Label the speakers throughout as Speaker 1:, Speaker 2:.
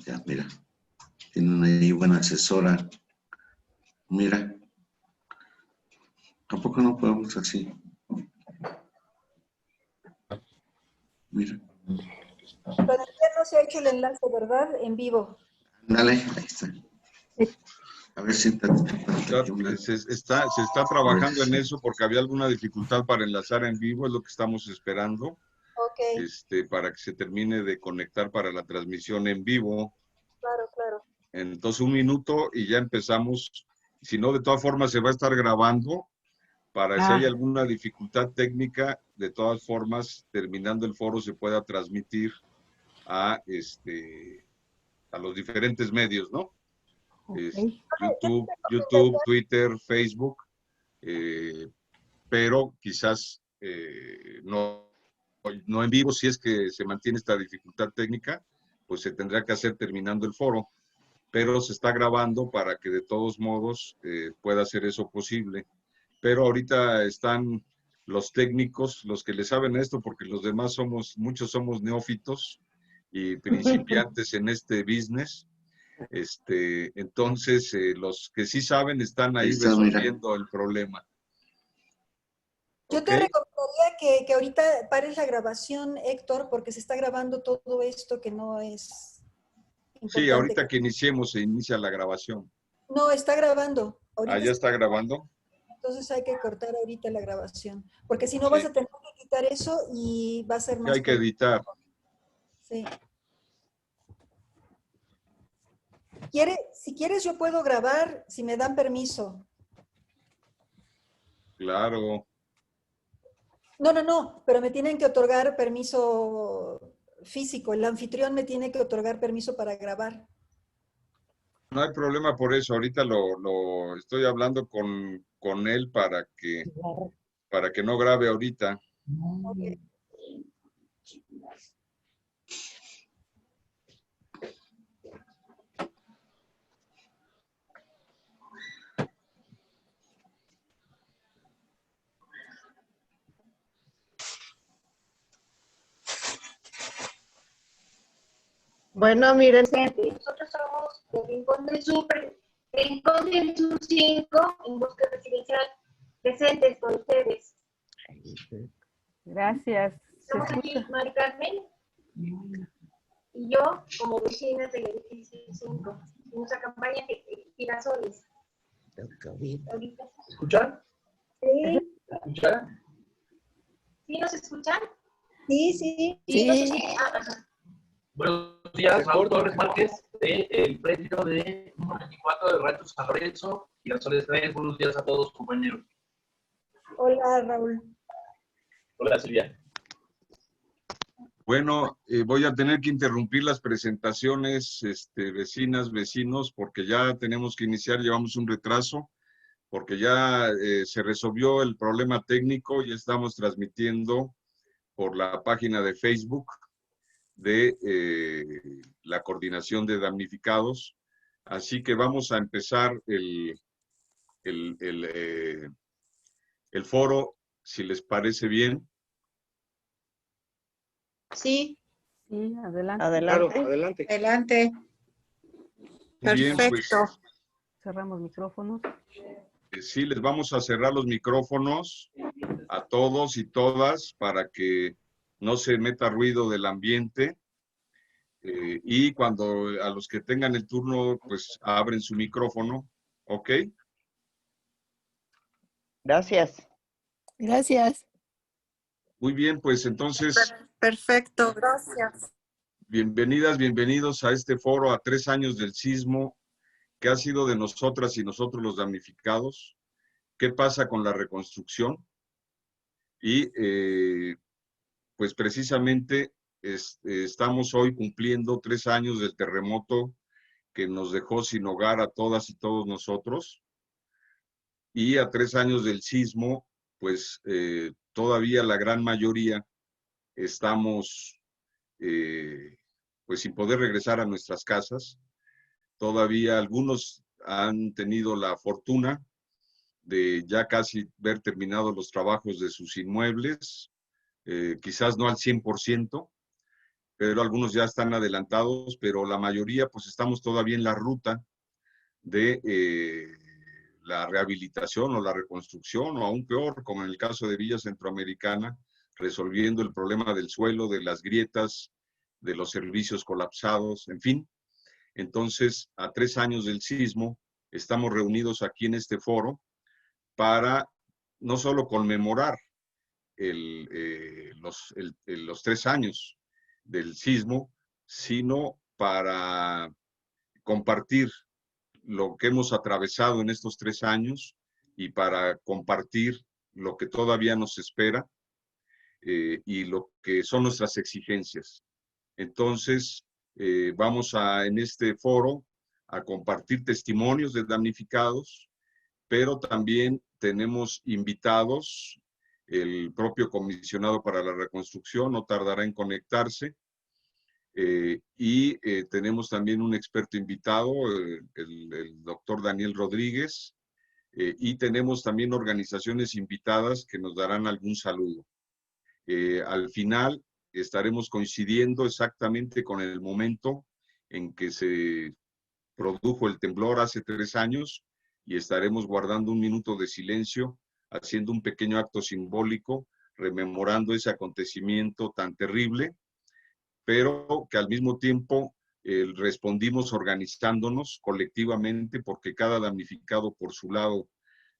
Speaker 1: ya, mira. Tienen ahí buena asesora. Mira. Tampoco no podemos así. Mira.
Speaker 2: Todavía no se ha hecho el enlace, ¿verdad? En vivo.
Speaker 1: Dale, ahí está. A ver si
Speaker 3: se está trabajando en eso porque había alguna dificultad para enlazar en vivo, es lo que estamos esperando.
Speaker 2: Ok.
Speaker 3: Para que se termine de conectar para la transmisión en vivo.
Speaker 2: Claro, claro.
Speaker 3: Entonces 1 minuto y ya empezamos. Si no, de todas formas se va a estar grabando para si hay alguna dificultad técnica, de todas formas, terminando el foro se pueda transmitir a los diferentes medios, ¿no?
Speaker 4: Okay.
Speaker 3: YouTube, Twitter, Facebook, pero quizás no en vivo. Si es que se mantiene esta dificultad técnica, pues se tendrá que hacer terminando el foro, pero se está grabando para que de todos modos pueda ser eso posible. Pero ahorita están los técnicos, los que le saben esto, porque los demás muchos somos neófitos y principiantes en este business. Entonces, los que sí saben están ahí resolviendo el problema.
Speaker 2: Yo te recomendaría que ahorita pares la grabación, Héctor, porque se está grabando todo esto que no es importante.
Speaker 3: Sí, ahorita que iniciemos, se inicia la grabación.
Speaker 2: No, está grabando. Ahorita
Speaker 3: ¿Ya está grabando?
Speaker 2: Entonces hay que cortar ahorita la grabación, porque si no vas a tener que quitar eso y va a ser más...
Speaker 3: Hay que editar.
Speaker 2: Sí. Si quieres yo puedo grabar, si me dan permiso.
Speaker 3: Claro.
Speaker 2: No, pero me tienen que otorgar permiso físico. El anfitrión me tiene que otorgar permiso para grabar.
Speaker 3: No hay problema por eso. Ahorita lo estoy hablando con él para que no grabe ahorita.
Speaker 2: Okay.
Speaker 4: Bueno, miren, nosotros somos de Rincón del Sur 5, en búsqueda residencial, presentes con ustedes.
Speaker 5: Gracias.
Speaker 4: Estamos aquí, Mari Carmen y yo, como vecinas del edificio 5, en nuestra campaña de girasoles.
Speaker 6: ¿Escuchan?
Speaker 4: Sí.
Speaker 6: ¿Escuchan?
Speaker 4: ¿Sí nos escuchan?
Speaker 2: Sí.
Speaker 6: Buenos días, Raúl Torres Márquez, del predio de 24 de Rancho San Lorenzo, Girasoles 3. Buenos días a todos, compañeros.
Speaker 2: Hola, Raúl.
Speaker 6: Hola, Silvia.
Speaker 3: Bueno, voy a tener que interrumpir las presentaciones, vecinas, vecinos, porque ya tenemos que iniciar, llevamos un retraso, porque ya se resolvió el problema técnico y estamos transmitiendo por la página de Facebook de la Coordinación de Damnificados. Así que vamos a empezar el foro, si les parece bien.
Speaker 2: Sí.
Speaker 5: Sí, adelante.
Speaker 7: Adelante. Claro, adelante.
Speaker 2: Adelante.
Speaker 3: Bien,
Speaker 2: Perfecto.
Speaker 3: pues,
Speaker 5: cerramos micrófonos.
Speaker 3: Sí, les vamos a cerrar los micrófonos a todos y todas para que no se meta ruido del ambiente. Y cuando a los que tengan el turno, pues abren su micrófono. ¿Ok?
Speaker 7: Gracias.
Speaker 8: Gracias.
Speaker 3: Muy bien, pues entonces...
Speaker 2: Perfecto, gracias.
Speaker 3: Bienvenidas, bienvenidos a este foro a 3 años del sismo. ¿Qué ha sido de nosotras y nosotros los damnificados? ¿Qué pasa con la reconstrucción? Y pues precisamente estamos hoy cumpliendo 3 años del terremoto que nos dejó sin hogar a todas y todos nosotros. Y a 3 años del sismo, pues todavía la gran mayoría estamos pues sin poder regresar a nuestras casas. Todavía algunos han tenido la fortuna de ya casi ver terminados los trabajos de sus inmuebles, quizás no al 100%, pero algunos ya están adelantados, pero la mayoría pues estamos todavía en la ruta de la rehabilitación o la reconstrucción, o aún peor, como en el caso de Villa Centroamericana, resolviendo el problema del suelo, de las grietas, de los servicios colapsados, en fin. Entonces, a 3 años del sismo, estamos reunidos aquí en este foro para no solo conmemorar los 3 años del sismo, sino para compartir lo que hemos atravesado en estos 3 años y para compartir lo que todavía nos espera y lo que son nuestras exigencias. Entonces, vamos en este foro a compartir testimonios de damnificados, pero también tenemos invitados, el propio comisionado para la reconstrucción no tardará en conectarse, y tenemos también un experto invitado, el doctor Daniel Rodríguez, y tenemos también organizaciones invitadas que nos darán algún saludo. Al final estaremos coincidiendo exactamente con el momento en que se produjo el temblor hace 3 años y estaremos guardando un minuto de silencio, haciendo un pequeño acto simbólico, rememorando ese acontecimiento tan terrible, pero que al mismo tiempo respondimos organizándonos colectivamente porque cada damnificado por su lado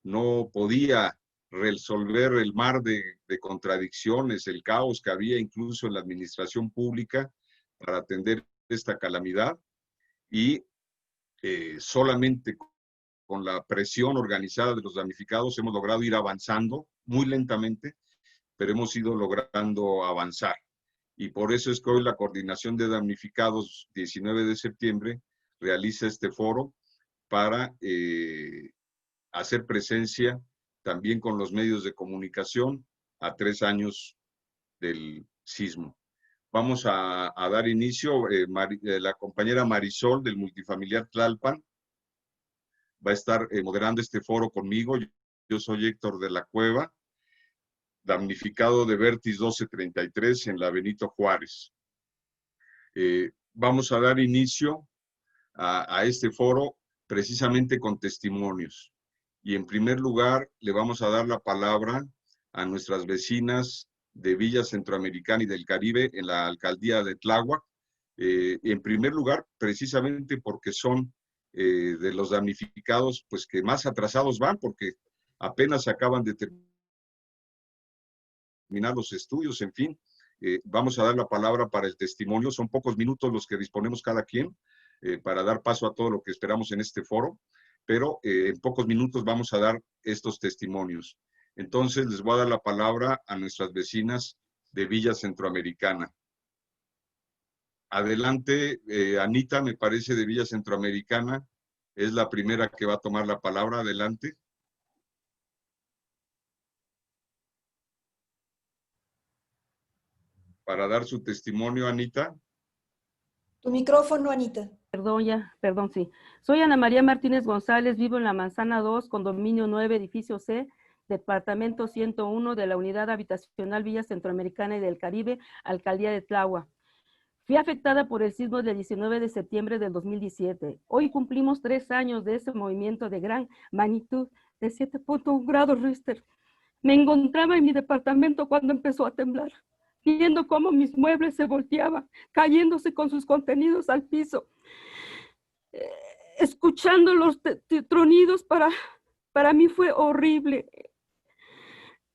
Speaker 3: no podía resolver el mar de contradicciones, el caos que había incluso en la administración pública para atender esta calamidad, y solamente con la presión organizada de los damnificados hemos logrado ir avanzando muy lentamente, pero hemos ido logrando avanzar. Y por eso es que hoy la Coordinación de Damnificados 19 de septiembre realiza este foro para hacer presencia también con los medios de comunicación a 3 años del sismo. Vamos a dar inicio, la compañera Marisol del Multifamiliar Tlalpan va a estar moderando este foro conmigo. Yo soy Héctor de la Cueva, damnificado de Vertis 1233 en la Benito Juárez. Vamos a dar inicio a este foro precisamente con testimonios. Y en primer lugar, le vamos a dar la palabra a nuestras vecinas de Villa Centroamericana y del Caribe en la alcaldía de Tláhuac. En primer lugar, precisamente porque son de los damnificados pues, que más atrasados van, porque apenas acaban de terminar los estudios, en fin. Vamos a dar la palabra para el testimonio. Son pocos minutos los que disponemos cada quien para dar paso a todo lo que esperamos en este foro, pero en pocos minutos vamos a dar estos testimonios. Entonces les voy a dar la palabra a nuestras vecinas de Villa Centroamericana. Adelante, Anita, me parece, de Villa Centroamericana, es la primera que va a tomar la palabra. Adelante. Para dar su testimonio, Anita.
Speaker 2: Tu micrófono, Anita.
Speaker 5: Perdón, sí. Soy Ana María Martínez González, vivo en la Manzana 2, condominio 9, edificio C, departamento 101 de la Unidad Habitacional Villa Centroamericana y del Caribe, alcaldía de Tláhuac. Fui afectada por el sismo del 19 de septiembre del 2017. Hoy cumplimos 3 años de ese movimiento de gran magnitud de 7.1 grados Richter. Me encontraba en mi departamento cuando empezó a temblar, viendo cómo mis muebles se volteaban, cayéndose con sus contenidos al piso. Escuchando los tronidos para mí fue horrible.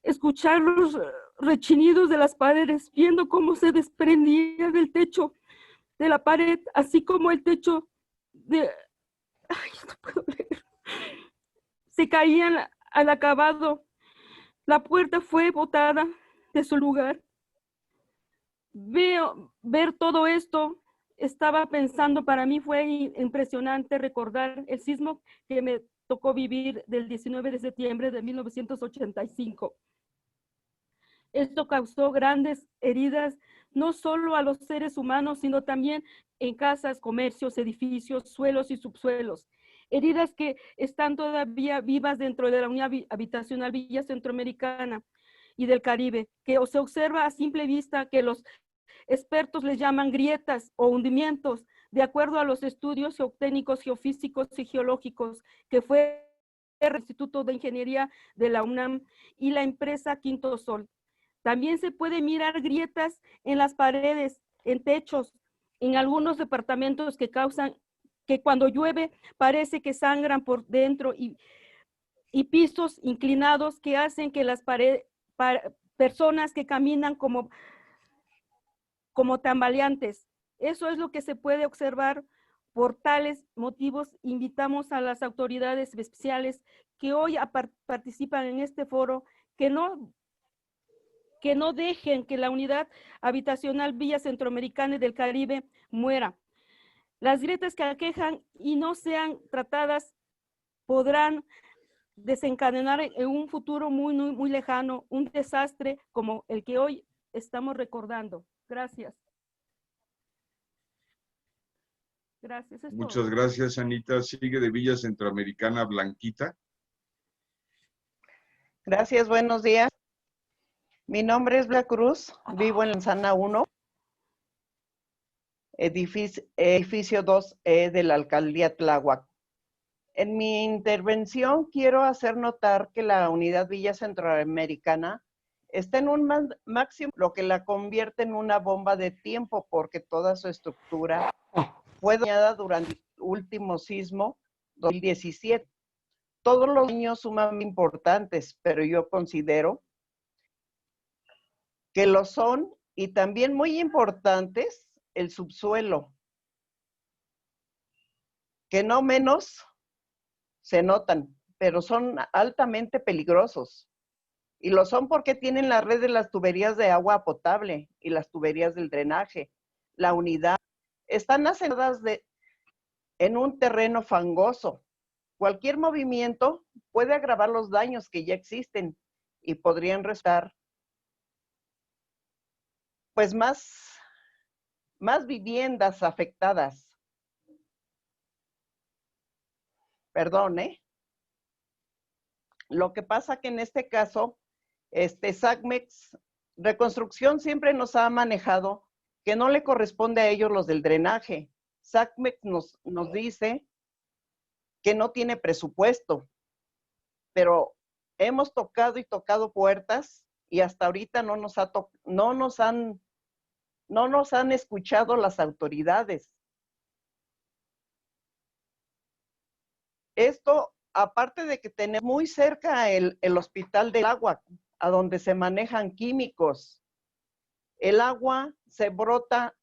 Speaker 5: Escuchar los rechinidos de las paredes, viendo cómo se desprendía del techo de la pared, así como el techo de... Ay, no puedo leer. Se caían al acabado. La puerta fue botada de su lugar. Ver todo esto, estaba pensando, para mí fue impresionante recordar el sismo que me tocó vivir del 19 de septiembre de 1985. Esto causó grandes heridas, no solo a los seres humanos, sino también en casas, comercios, edificios, suelos y subsuelos. Heridas que están todavía vivas dentro de la Unidad Habitacional Villa Centroamericana y del Caribe, que se observa a simple vista que los expertos les llaman grietas o hundimientos, de acuerdo a los estudios geotécnicos, geofísicos y geológicos que fue el Instituto de Ingeniería de la UNAM y la empresa Quinto Sol. También se puede mirar grietas en las paredes, en techos, en algunos departamentos que causan que cuando llueve parece que sangran por dentro y pisos inclinados que hacen que las personas que caminan como tambaleantes. Eso es lo que se puede observar. Por tales motivos, invitamos a las autoridades especiales que hoy participan en este foro que no dejen que la unidad habitacional Villa Centroamericana y del Caribe muera. Las grietas que aquejan y no sean tratadas podrán desencadenar en un futuro muy, muy, muy lejano un desastre como el que hoy estamos recordando. Gracias. Gracias.
Speaker 3: Muchas gracias, Anita. Sigue de Villa Centroamericana, Blanquita.
Speaker 7: Gracias, buenos días. Mi nombre es Bla Cruz, vivo en la Manzana 1, edificio 2E de la Alcaldía Tláhuac. En mi intervención quiero hacer notar que la unidad Villa Centroamericana está en un máximo, lo que la convierte en una bomba de tiempo porque toda su estructura fue dañada durante el último sismo 2017. Todos los daños sumamente importantes, pero yo considero que lo son y también muy importantes el subsuelo, que no menos se notan, pero son altamente peligrosos. Y lo son porque tienen la red de las tuberías de agua potable y las tuberías del drenaje. La unidad están asentadas en un terreno fangoso. Cualquier movimiento puede agravar los daños que ya existen y podrían restar pues más viviendas afectadas. Perdón, Lo que pasa que en este caso, SACMEX Reconstrucción siempre nos ha manejado que no le corresponde a ellos los del drenaje. SACMEX nos dice que no tiene presupuesto, pero hemos tocado y tocado puertas y hasta ahorita no nos han escuchado las autoridades. Esto, aparte de que tenemos muy cerca el hospital del agua, a donde se manejan químicos, el agua se brota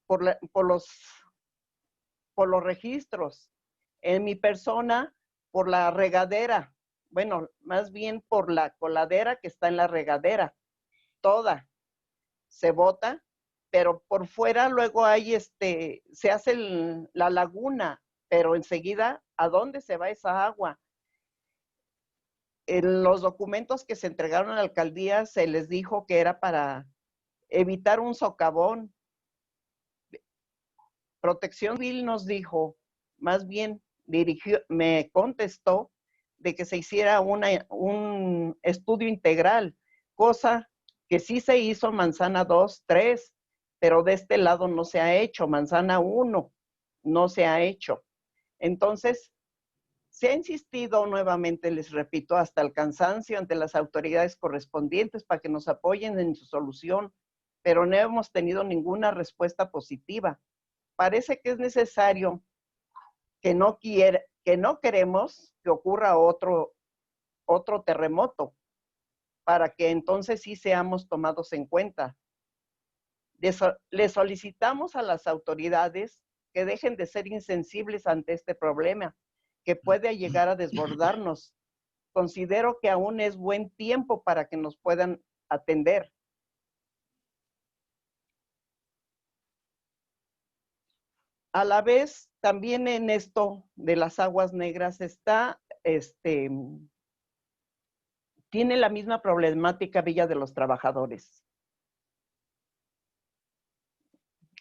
Speaker 7: por los registros. En mi persona, por la regadera, bueno, más bien por la coladera que está en la regadera, toda se bota, pero por fuera luego hay se hace la laguna, pero enseguida, ¿a dónde se va esa agua? En los documentos que se entregaron a la alcaldía se les dijo que era para evitar un socavón. Protección Civil nos dijo, más bien me contestó de que se hiciera un estudio integral, cosa que sí se hizo Manzana 2, 3, pero de este lado no se ha hecho, Manzana 1 no se ha hecho. Entonces, se ha insistido nuevamente, les repito, hasta el cansancio ante las autoridades correspondientes para que nos apoyen en su solución, pero no hemos tenido ninguna respuesta positiva. Parece que es necesario que no queremos que ocurra otro terremoto, para que entonces sí seamos tomados en cuenta. Le solicitamos a las autoridades que dejen de ser insensibles ante este problema, que puede llegar a desbordarnos. Considero que aún es buen tiempo para que nos puedan atender. A la vez, también en esto de las aguas negras tiene la misma problemática Villa de los Trabajadores.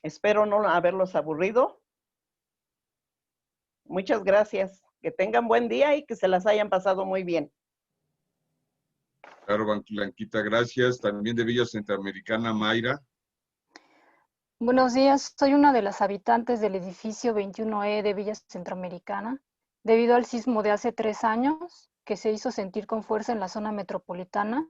Speaker 7: Espero no haberlos aburrido. Muchas gracias. Que tengan buen día y que se las hayan pasado muy bien.
Speaker 3: Claro, Blanquita, gracias. También de Villa Centroamericana, Mayra.
Speaker 8: Buenos días, soy una de las habitantes del edificio 21E de Villa Centroamericana. Debido al sismo de hace 3 años, que se hizo sentir con fuerza en la zona metropolitana,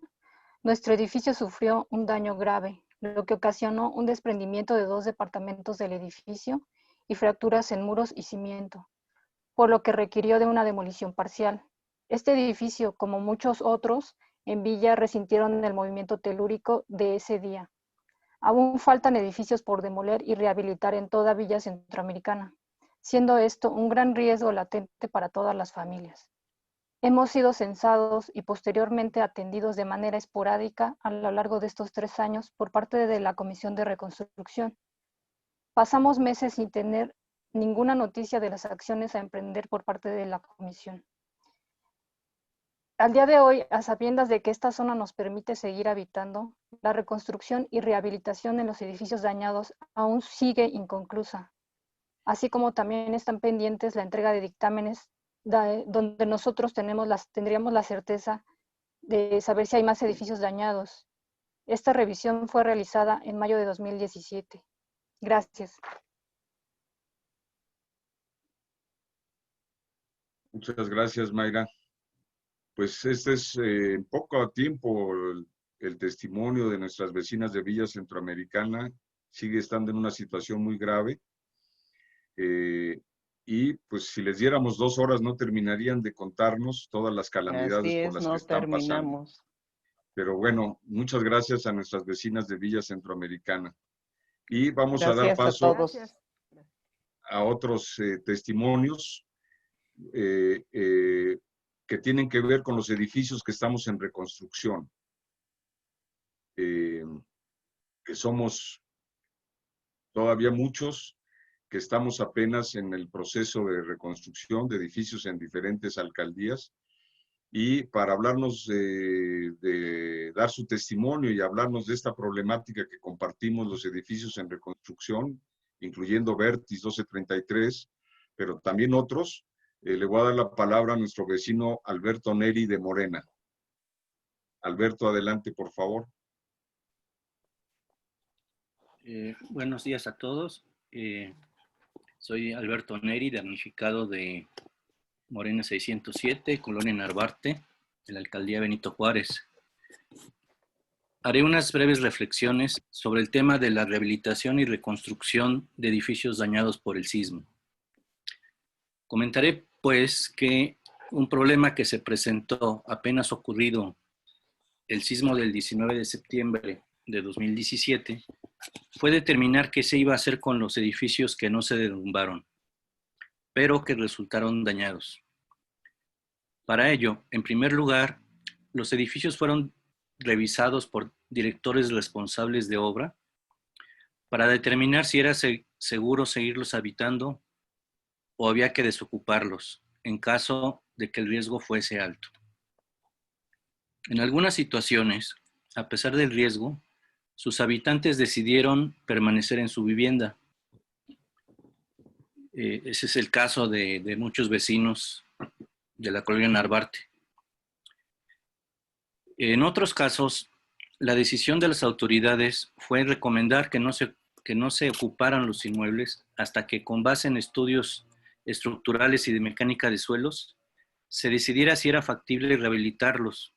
Speaker 8: nuestro edificio sufrió un daño grave, lo que ocasionó un desprendimiento de 2 departamentos del edificio y fracturas en muros y cimiento, por lo que requirió de una demolición parcial. Este edificio, como muchos otros, en Villa resintieron el movimiento telúrico de ese día. Aún faltan edificios por demoler y rehabilitar en toda Villa Centroamericana, siendo esto un gran riesgo latente para todas las familias. Hemos sido censados y posteriormente atendidos de manera esporádica a lo largo de estos 3 años por parte de la Comisión de Reconstrucción. Pasamos meses sin tener ninguna noticia de las acciones a emprender por parte de la Comisión. Al día de hoy, a sabiendas de que esta zona nos permite seguir habitando, la reconstrucción y rehabilitación en los edificios dañados aún sigue inconclusa, así como también están pendientes la entrega de dictámenes donde nosotros tendríamos la certeza de saber si hay más edificios dañados. Esta revisión fue realizada en mayo de 2017. Gracias.
Speaker 3: Muchas gracias, Mayra. Pues este es en poco tiempo el testimonio de nuestras vecinas de Villa Centroamericana. Sigue estando en una situación muy grave. Y pues si les diéramos 2 horas no terminarían de contarnos todas las calamidades por las que están pasando. Pero bueno, muchas gracias a nuestras vecinas de Villa Centroamericana. Y vamos a dar paso a otros testimonios que tienen que ver con los edificios que estamos en reconstrucción. Que somos todavía muchos que estamos apenas en el proceso de reconstrucción de edificios en diferentes alcaldías. Y para hablarnos de dar su testimonio y hablarnos de esta problemática que compartimos los edificios en reconstrucción, incluyendo Vertis 1233, pero también otros, le voy a dar la palabra a nuestro vecino Alberto Neri de Morena. Alberto, adelante, por favor.
Speaker 9: Buenos días a todos. Soy Alberto Neri, damnificado de Morena 607, Colonia Narvarte, de la Alcaldía Benito Juárez. Haré unas breves reflexiones sobre el tema de la rehabilitación y reconstrucción de edificios dañados por el sismo. Comentaré, pues, que un problema que se presentó apenas ocurrido el sismo del 19 de septiembre de 2017 fue determinar qué se iba a hacer con los edificios que no se derrumbaron, pero que resultaron dañados. Para ello, en primer lugar, los edificios fueron revisados por directores responsables de obra para determinar si era seguro seguirlos habitando o había que desocuparlos en caso de que el riesgo fuese alto. En algunas situaciones, a pesar del riesgo, sus habitantes decidieron permanecer en su vivienda. Ese es el caso de muchos vecinos de la colonia Narvarte. En otros casos, la decisión de las autoridades fue recomendar que no se ocuparan los inmuebles hasta que, con base en estudios estructurales y de mecánica de suelos, se decidiera si era factible rehabilitarlos,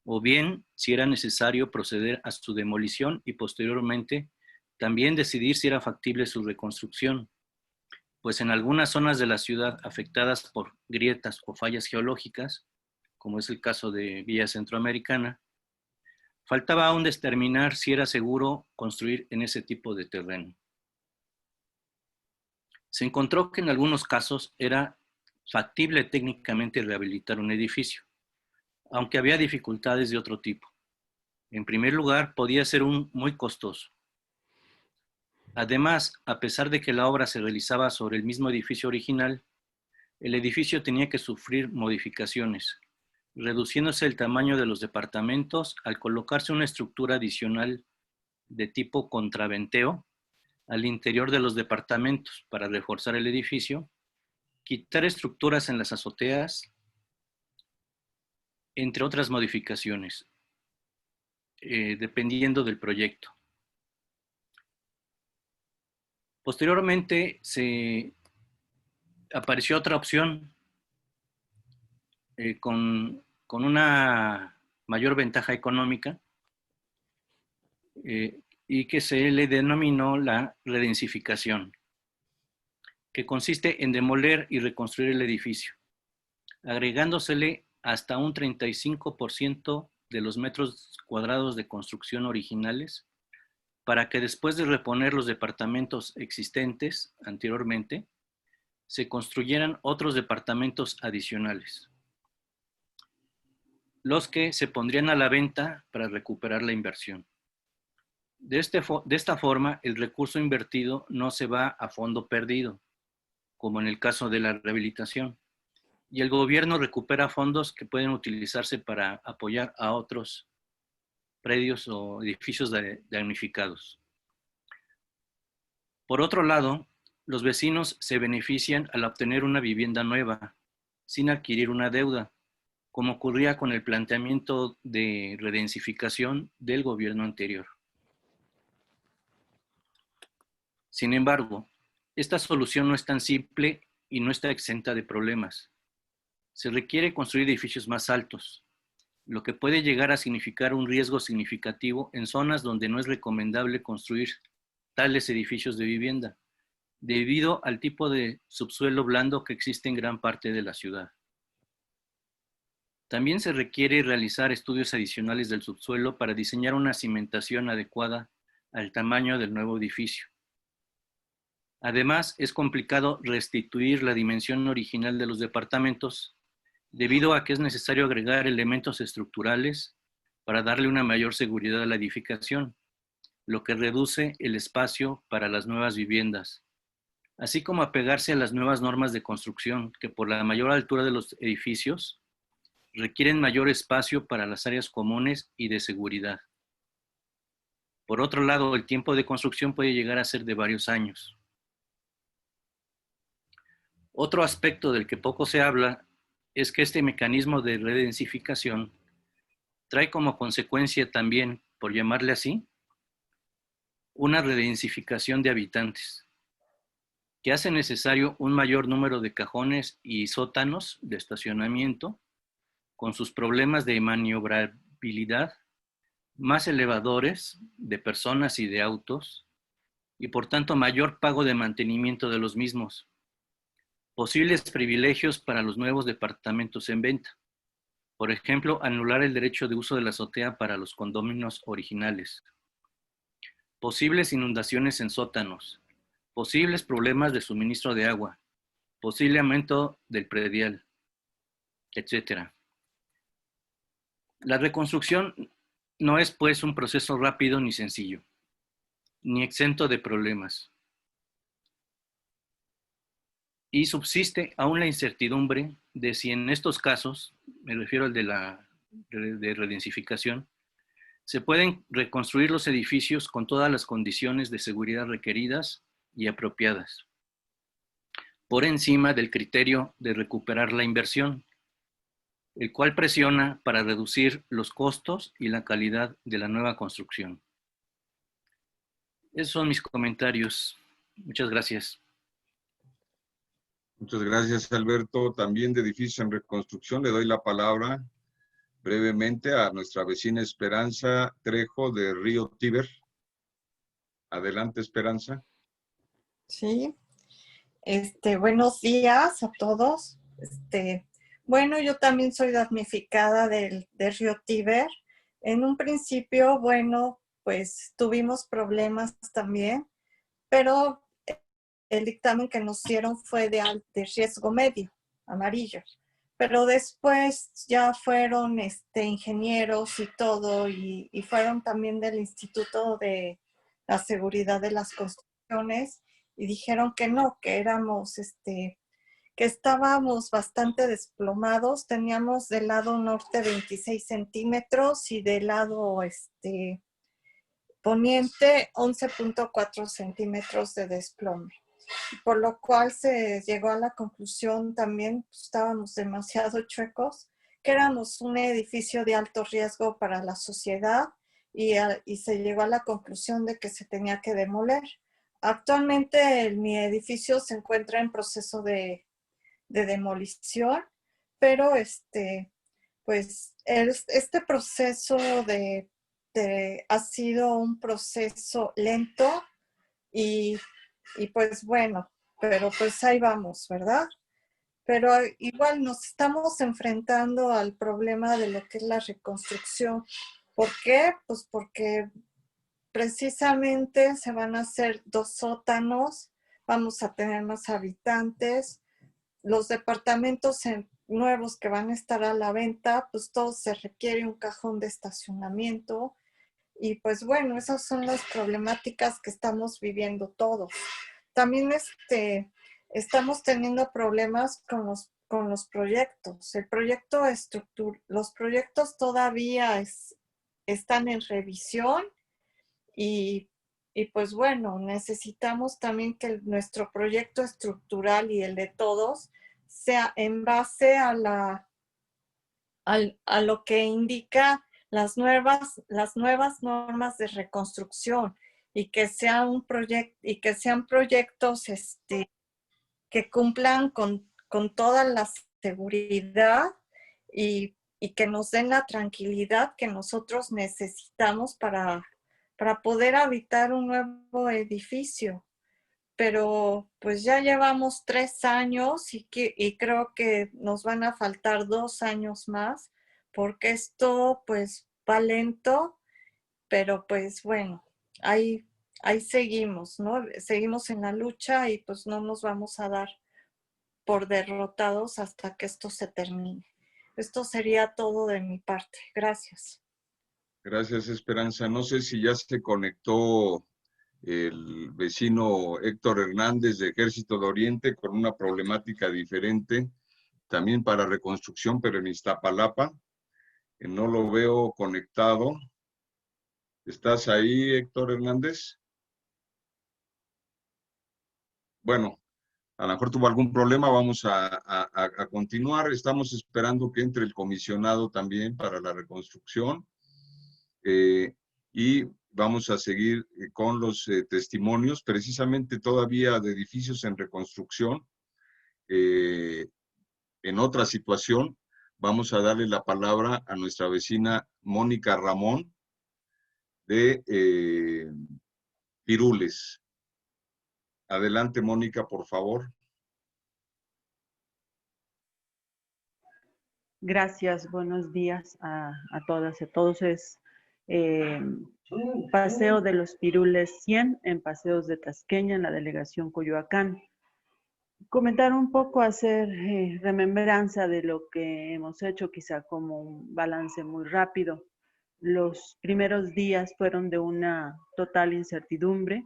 Speaker 9: o bien si era necesario proceder a su demolición y posteriormente también decidir si era factible su reconstrucción, pues en algunas zonas de la ciudad afectadas por grietas o fallas geológicas, como es el caso de Villa Centroamericana, faltaba aún determinar si era seguro construir en ese tipo de terreno. Se encontró que en algunos casos era factible técnicamente rehabilitar un edificio, aunque había dificultades de otro tipo. En primer lugar, podía ser muy costoso. Además, a pesar de que la obra se realizaba sobre el mismo edificio original, el edificio tenía que sufrir modificaciones, reduciéndose el tamaño de los departamentos al colocarse una estructura adicional de tipo contraventeo al interior de los departamentos para reforzar el edificio, quitar estructuras en las azoteas, entre otras modificaciones, dependiendo del proyecto. Posteriormente apareció otra opción con una mayor ventaja económica y que se le denominó la redensificación, que consiste en demoler y reconstruir el edificio, agregándosele hasta un 35% de los metros cuadrados de construcción originales, para que después de reponer los departamentos existentes anteriormente, se construyeran otros departamentos adicionales, los que se pondrían a la venta para recuperar la inversión. De esta forma, el recurso invertido no se va a fondo perdido, como en el caso de la rehabilitación, y el gobierno recupera fondos que pueden utilizarse para apoyar a otros predios o edificios damnificados. Por otro lado, los vecinos se benefician al obtener una vivienda nueva, sin adquirir una deuda, como ocurría con el planteamiento de redensificación del gobierno anterior. Sin embargo, esta solución no es tan simple y no está exenta de problemas. Se requiere construir edificios más altos, lo que puede llegar a significar un riesgo significativo en zonas donde no es recomendable construir tales edificios de vivienda, debido al tipo de subsuelo blando que existe en gran parte de la ciudad. También se requiere realizar estudios adicionales del subsuelo para diseñar una cimentación adecuada al tamaño del nuevo edificio. Además, es complicado restituir la dimensión original de los departamentos, debido a que es necesario agregar elementos estructurales para darle una mayor seguridad a la edificación, lo que reduce el espacio para las nuevas viviendas, así como apegarse a las nuevas normas de construcción que por la mayor altura de los edificios requieren mayor espacio para las áreas comunes y de seguridad. Por otro lado, el tiempo de construcción puede llegar a ser de varios años. Otro aspecto del que poco se habla es que este mecanismo de redensificación trae como consecuencia también, por llamarle así, una redensificación de habitantes, que hace necesario un mayor número de cajones y sótanos de estacionamiento, con sus problemas de maniobrabilidad, más elevadores de personas y de autos, y por tanto mayor pago de mantenimiento de los mismos. Posibles privilegios para los nuevos departamentos en venta. Por ejemplo, anular el derecho de uso de la azotea para los condominios originales. Posibles inundaciones en sótanos. Posibles problemas de suministro de agua. Posible aumento del predial, etc. La reconstrucción no es, pues, un proceso rápido ni sencillo, ni exento de problemas. Y subsiste aún la incertidumbre de si en estos casos, me refiero al de redensificación, se pueden reconstruir los edificios con todas las condiciones de seguridad requeridas y apropiadas, por encima del criterio de recuperar la inversión, el cual presiona para reducir los costos y la calidad de la nueva construcción. Esos son mis comentarios. Muchas gracias.
Speaker 3: Muchas gracias, Alberto. También de edificios en reconstrucción le doy la palabra brevemente a nuestra vecina Esperanza Trejo de Río Tíber. Adelante, Esperanza.
Speaker 10: Sí, buenos días a todos. Bueno, yo también soy damnificada de Río Tíber. En un principio, bueno, pues tuvimos problemas también, pero el dictamen que nos dieron fue de riesgo medio, amarillo. Pero después ya fueron ingenieros y todo, y fueron también del Instituto de la Seguridad de las Construcciones, y dijeron que no, que éramos, que estábamos bastante desplomados. Teníamos del lado norte 26 centímetros y del lado poniente 11.4 centímetros de desplome. Por lo cual se llegó a la conclusión también, pues, estábamos demasiado chuecos, que éramos un edificio de alto riesgo para la sociedad, y se llegó a la conclusión de que se tenía que demoler. actualmente mi edificio se encuentra en proceso de demolición, pero pues este proceso ha sido un proceso lento y pues bueno, pero pues ahí vamos, ¿verdad? Pero igual nos estamos enfrentando al problema de lo que es la reconstrucción. ¿Por qué? Pues porque precisamente se van a hacer 2 sótanos, vamos a tener más habitantes, los departamentos nuevos que van a estar a la venta, pues todo se requiere un cajón de estacionamiento y pues bueno, esas son las problemáticas que estamos viviendo todos. También estamos teniendo problemas con los proyectos. Los proyectos todavía están en revisión y pues bueno, necesitamos también que nuestro proyecto estructural y el de todos sea en base a lo que indica las nuevas normas de reconstrucción y que sean proyectos que cumplan con toda la seguridad y que nos den la tranquilidad que nosotros necesitamos para poder habitar un nuevo edificio. Pero pues ya llevamos 3 años y creo que nos van a faltar 2 años más porque esto pues va lento, pero pues bueno, ahí seguimos, ¿no? Seguimos en la lucha y pues no nos vamos a dar por derrotados hasta que esto se termine. Esto sería todo de mi parte. Gracias.
Speaker 3: Gracias, Esperanza. No sé si ya se conectó el vecino Héctor Hernández de Ejército de Oriente con una problemática diferente, también para reconstrucción, pero en Iztapalapa. No lo veo conectado. ¿Estás ahí, Héctor Hernández? Bueno, a lo mejor tuvo algún problema, vamos a continuar. Estamos esperando que entre el comisionado también para la reconstrucción. Y vamos a seguir con los testimonios, precisamente todavía de edificios en reconstrucción. En otra situación, vamos a darle la palabra a nuestra vecina Mónica Ramón de Pirules. Adelante, Mónica, por favor.
Speaker 11: Gracias, buenos días a todas y a todos. Es Paseo de los Pirules 100 en Paseos de Tasqueña, en la delegación Coyoacán. Comentar un poco, hacer remembranza de lo que hemos hecho, quizá como un balance muy rápido. Los primeros días fueron de una total incertidumbre.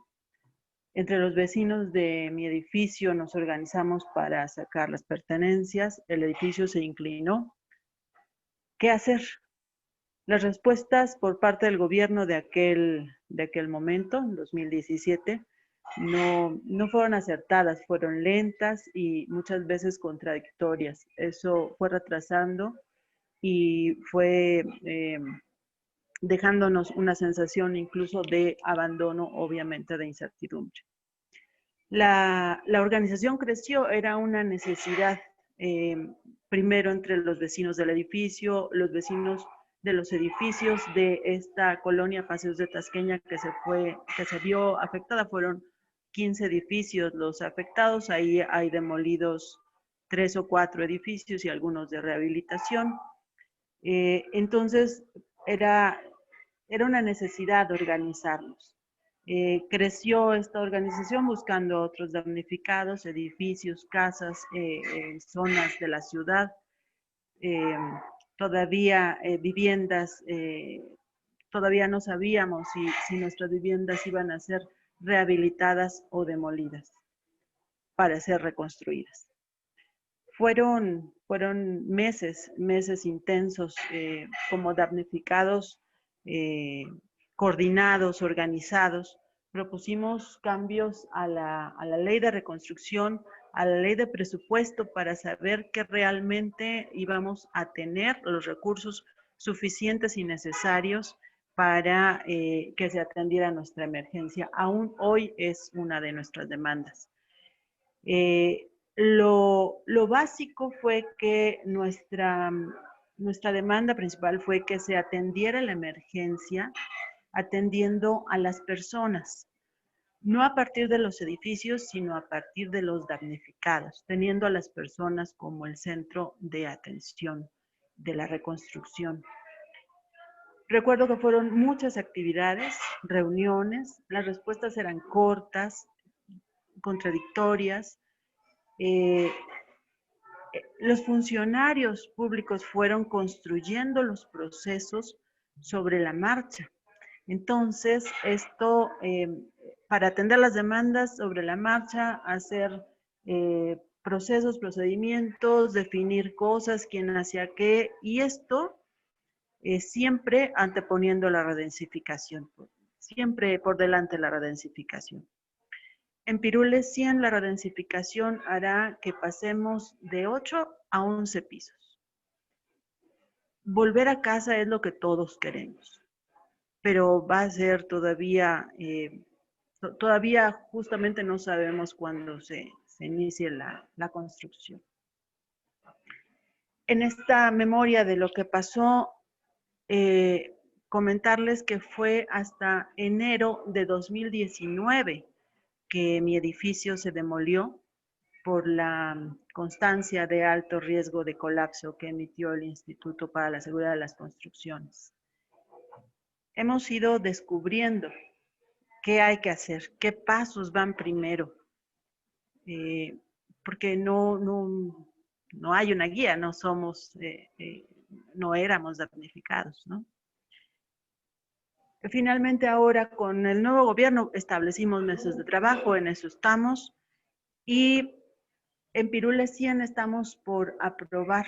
Speaker 11: Entre los vecinos de mi edificio nos organizamos para sacar las pertenencias. El edificio se inclinó. ¿Qué hacer? Las respuestas por parte del gobierno de aquel momento, en 2017, no fueron acertadas, fueron lentas y muchas veces contradictorias. Eso fue retrasando y fue dejándonos una sensación incluso de abandono, obviamente de incertidumbre. La organización creció, era una necesidad, primero entre los vecinos del edificio, los vecinos de los edificios de esta colonia Paseos de Tasqueña que se vio afectada. Fueron 15 edificios los afectados, ahí hay demolidos 3 o 4 edificios y algunos de rehabilitación. Entonces, era una necesidad de organizarnos. Creció esta organización buscando otros damnificados, edificios, casas, zonas de la ciudad, todavía viviendas, todavía no sabíamos si nuestras viviendas iban a ser rehabilitadas o demolidas para ser reconstruidas. Fueron meses intensos como damnificados, coordinados, organizados. Propusimos cambios a la ley de reconstrucción, a la ley de presupuesto para saber que realmente íbamos a tener los recursos suficientes y necesarios para que se atendiera nuestra emergencia. Aún hoy es una de nuestras demandas. Lo básico fue que nuestra demanda principal fue que se atendiera la emergencia atendiendo a las personas, no a partir de los edificios, sino a partir de los damnificados, teniendo a las personas como el centro de atención de la reconstrucción. Recuerdo que fueron muchas actividades, reuniones, las respuestas eran cortas, contradictorias. Los funcionarios públicos fueron construyendo los procesos sobre la marcha. Entonces, esto, para atender las demandas sobre la marcha, hacer procesos, procedimientos, definir cosas, quién hacía qué, y esto siempre anteponiendo la redensificación, siempre por delante la redensificación. En Pirules 100 la redensificación hará que pasemos de 8 a 11 pisos. Volver a casa es lo que todos queremos, pero va a ser todavía justamente no sabemos cuándo se inicie la construcción. En esta memoria de lo que pasó, comentarles que fue hasta enero de 2019 que mi edificio se demolió por la constancia de alto riesgo de colapso que emitió el Instituto para la Seguridad de las Construcciones. Hemos ido descubriendo qué hay que hacer, qué pasos van primero, porque no hay una guía, no somos, no éramos damnificados, ¿no? Finalmente ahora con el nuevo gobierno establecimos mesas de trabajo, en eso estamos, y en Pirules 100 estamos por aprobar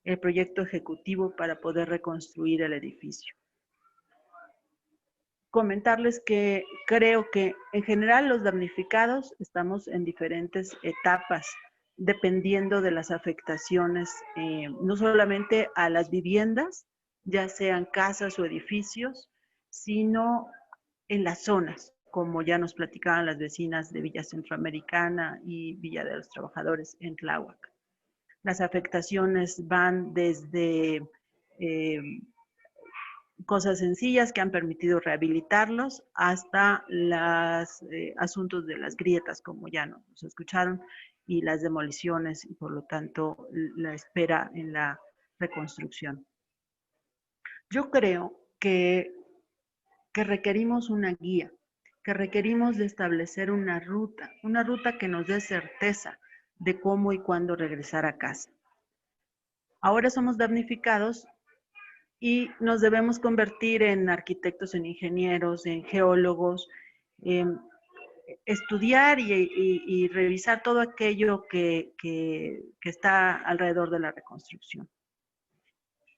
Speaker 11: el proyecto ejecutivo para poder reconstruir el edificio. Comentarles que creo que en general los damnificados estamos en diferentes etapas, dependiendo de las afectaciones, no solamente a las viviendas, ya sean casas o edificios, sino en las zonas, como ya nos platicaban las vecinas de Villa Centroamericana y Villa de los Trabajadores en Tláhuac. Las afectaciones van desde cosas sencillas que han permitido rehabilitarlos hasta los asuntos de las grietas, como ya nos escucharon, y las demoliciones y por lo tanto la espera en la reconstrucción. Yo creo que requerimos una guía, que requerimos de establecer una ruta que nos dé certeza de cómo y cuándo regresar a casa. Ahora somos damnificados y nos debemos convertir en arquitectos, en ingenieros, en geólogos, estudiar y revisar todo aquello que está alrededor de la reconstrucción.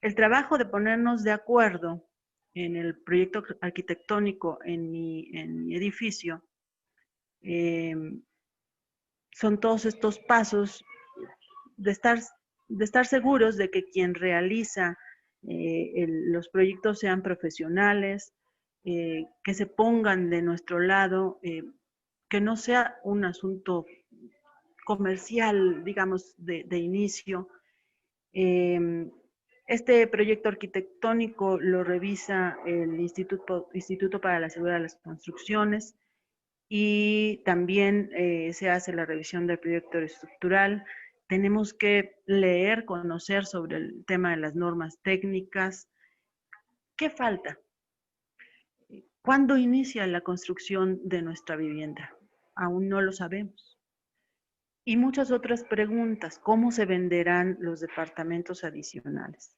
Speaker 11: El trabajo de ponernos de acuerdo en el proyecto arquitectónico en mi edificio, son todos estos pasos de estar seguros de que quien realiza los proyectos sean profesionales, que se pongan de nuestro lado, que no sea un asunto comercial, digamos, de inicio. Este proyecto arquitectónico lo revisa el Instituto para la Seguridad de las Construcciones y también se hace la revisión del proyecto estructural. Tenemos que leer, conocer sobre el tema de las normas técnicas. ¿Qué falta? ¿Cuándo inicia la construcción de nuestra vivienda? Aún no lo sabemos. Y muchas otras preguntas. ¿Cómo se venderán los departamentos adicionales?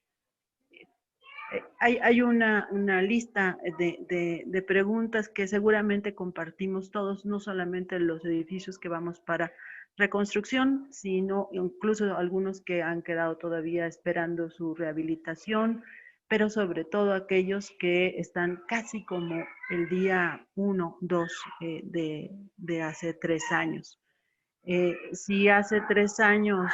Speaker 11: Hay una lista de preguntas que seguramente compartimos todos, no solamente los edificios que vamos para reconstrucción, sino incluso algunos que han quedado todavía esperando su rehabilitación, pero sobre todo aquellos que están casi como el día 1, 2 de hace 3 años. Si hace 3 años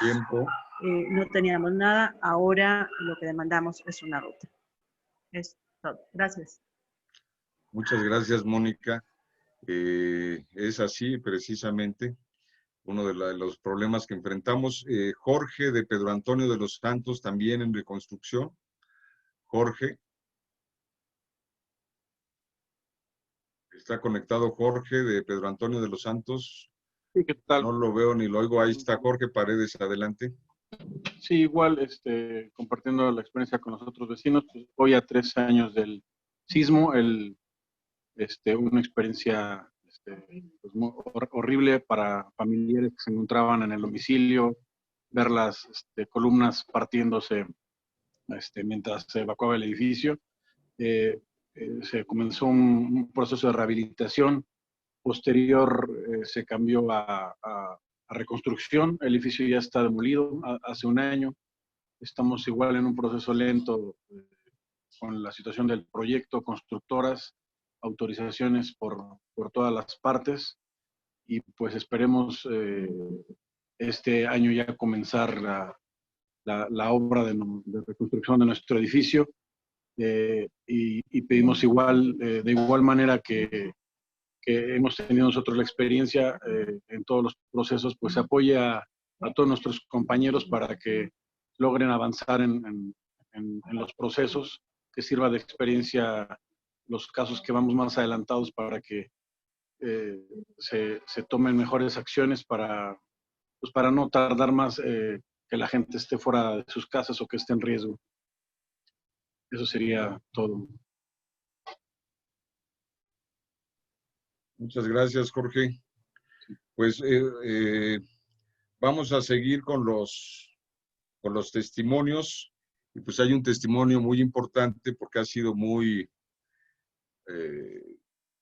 Speaker 11: no teníamos nada, ahora lo que demandamos es una ruta. Es todo. Gracias.
Speaker 3: Muchas gracias, Mónica. Es así, precisamente, uno de los problemas que enfrentamos. Jorge de Pedro Antonio de los Santos, también en reconstrucción. Jorge. ¿Está conectado Jorge de Pedro Antonio de los Santos?
Speaker 12: Sí, ¿qué tal?
Speaker 3: No lo veo ni lo oigo. Ahí está Jorge Paredes, adelante.
Speaker 12: Sí, igual, compartiendo la experiencia con los otros vecinos, pues, hoy a 3 años del sismo, una experiencia pues, horrible para familiares que se encontraban en el domicilio, ver las columnas partiéndose mientras se evacuaba el edificio. Se comenzó un proceso de rehabilitación. Posterior se cambió a reconstrucción. El edificio ya está demolido hace un año. Estamos igual en un proceso lento con la situación del proyecto, constructoras, autorizaciones por todas las partes, y pues esperemos este año ya comenzar la obra de reconstrucción de nuestro edificio, y pedimos igual, de igual manera que hemos tenido nosotros la experiencia en todos los procesos, pues apoye a todos nuestros compañeros para que logren avanzar en los procesos, que sirva de experiencia los casos que vamos más adelantados para que se tomen mejores acciones para no tardar más que la gente esté fuera de sus casas o que esté en riesgo. Eso sería todo.
Speaker 3: Muchas gracias, Jorge. Pues vamos a seguir con los testimonios. Y pues hay un testimonio muy importante porque ha sido muy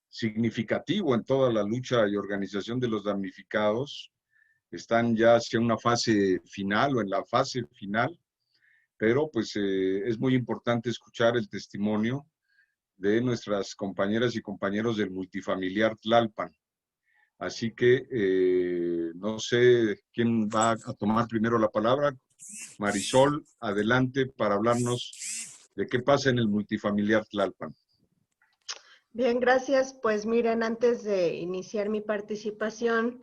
Speaker 3: significativo en toda la lucha y organización de los damnificados. Están ya hacia una fase final o en la fase final, pero pues es muy importante escuchar el testimonio de nuestras compañeras y compañeros del multifamiliar Tlalpan. Así que no sé quién va a tomar primero la palabra. Marisol, adelante para hablarnos de qué pasa en el multifamiliar Tlalpan.
Speaker 13: Bien, gracias. Pues miren, antes de iniciar mi participación,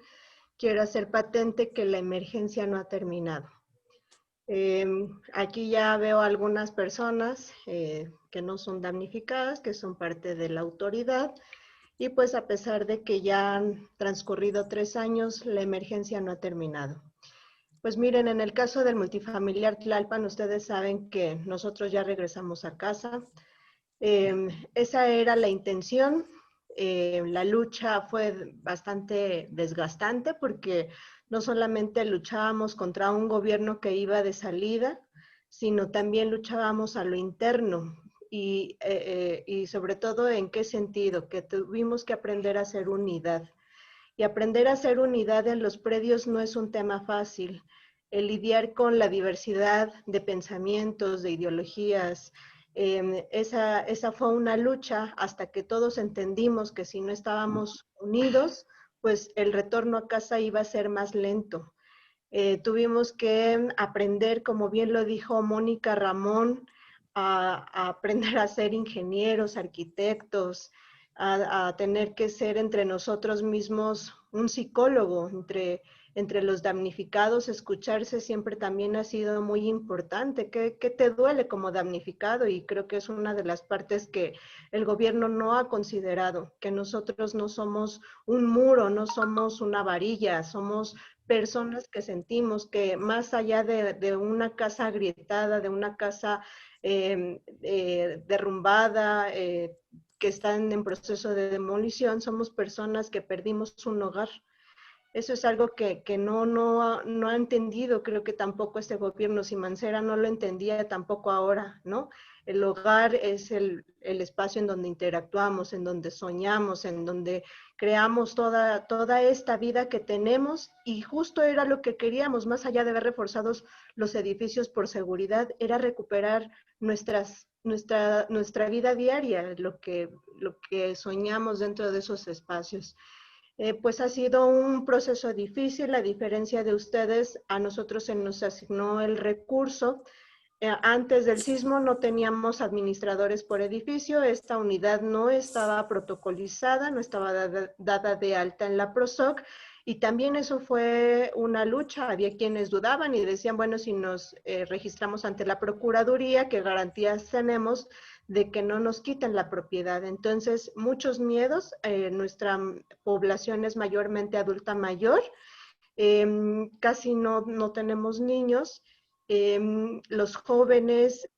Speaker 13: quiero hacer patente que la emergencia no ha terminado. Aquí ya veo algunas personas que no son damnificadas, que son parte de la autoridad, y pues a pesar de que ya han transcurrido 3 años, la emergencia no ha terminado. Pues miren, en el caso del multifamiliar Tlalpan, ustedes saben que nosotros ya regresamos a casa. Esa era la intención. La lucha fue bastante desgastante porque no solamente luchábamos contra un gobierno que iba de salida, sino también luchábamos a lo interno. Y sobre todo, ¿en qué sentido? Que tuvimos que aprender a hacer unidad. Y aprender a hacer unidad en los predios no es un tema fácil. El lidiar con la diversidad de pensamientos, de ideologías, esa fue una lucha hasta que todos entendimos que si no estábamos unidos, pues el retorno a casa iba a ser más lento. Tuvimos que aprender, como bien lo dijo Mónica Ramón, a aprender a ser ingenieros, arquitectos, a tener que ser entre nosotros mismos un psicólogo, entre los damnificados. Escucharse siempre también ha sido muy importante. ¿Qué te duele como damnificado? Y creo que es una de las partes que el gobierno no ha considerado, que nosotros no somos un muro, no somos una varilla, somos personas que sentimos que más allá de una casa agrietada, de una casa derrumbada, que están en proceso de demolición, somos personas que perdimos un hogar. Eso es algo que no ha entendido, creo que tampoco este gobierno. Si Mancera no lo entendía, tampoco ahora, ¿no? El hogar es el espacio en donde interactuamos, en donde soñamos, en donde creamos toda esta vida que tenemos, y justo era lo que queríamos, más allá de ver reforzados los edificios por seguridad, era recuperar nuestra vida diaria, lo que soñamos dentro de esos espacios. Pues ha sido un proceso difícil. A diferencia de ustedes, a nosotros se nos asignó el recurso Antes del sismo no teníamos administradores por edificio, esta unidad no estaba protocolizada, no estaba dada de alta en la PROSOC, y también eso fue una lucha. Había quienes dudaban y decían, bueno, si nos registramos ante la Procuraduría, ¿qué garantías tenemos de que no nos quiten la propiedad? Entonces, muchos miedos. Nuestra población es mayormente adulta mayor, casi no tenemos niños. Los jóvenes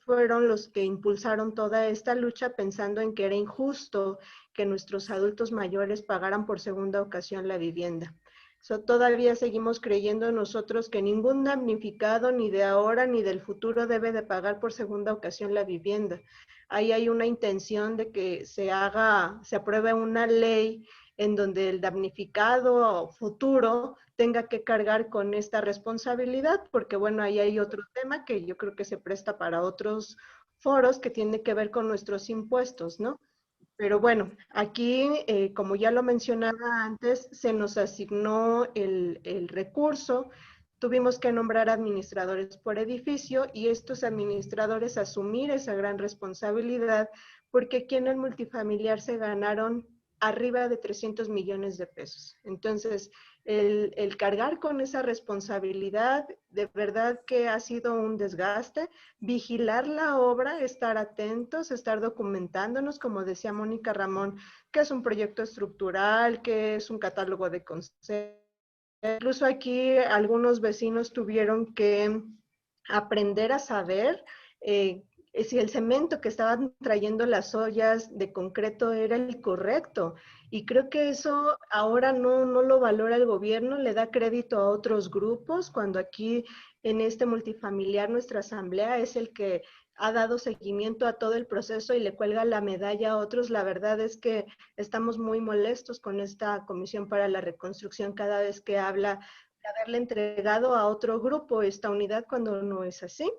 Speaker 13: fueron los que impulsaron toda esta lucha, pensando en que era injusto que nuestros adultos mayores pagaran por segunda ocasión la vivienda. Todavía seguimos creyendo nosotros que ningún damnificado, ni de ahora ni del futuro, debe de pagar por segunda ocasión la vivienda. Ahí hay una intención de que se apruebe una ley en donde el damnificado futuro tenga que cargar con esta responsabilidad, porque bueno, ahí hay otro tema que yo creo que se presta para otros foros que tiene que ver con nuestros impuestos, ¿no? Pero bueno, aquí, como ya lo mencionaba antes, se nos asignó el recurso, tuvimos que nombrar administradores por edificio y estos administradores asumir esa gran responsabilidad, porque aquí en el multifamiliar se ganaron arriba de 300 millones de pesos. Entonces, el cargar con esa responsabilidad, de verdad que ha sido un desgaste. Vigilar la obra, estar atentos, estar documentándonos, como decía Mónica Ramón, que es un proyecto estructural, que es un catálogo de conceptos. Incluso aquí algunos vecinos tuvieron que aprender a saber si el cemento que estaban trayendo las ollas de concreto era el correcto. Y creo que eso ahora no lo valora el gobierno, le da crédito a otros grupos, cuando aquí en este multifamiliar nuestra asamblea es el que ha dado seguimiento a todo el proceso y le cuelga la medalla a otros. La verdad es que estamos muy molestos con esta Comisión para la Reconstrucción cada vez que habla de haberle entregado a otro grupo esta unidad, cuando no es así.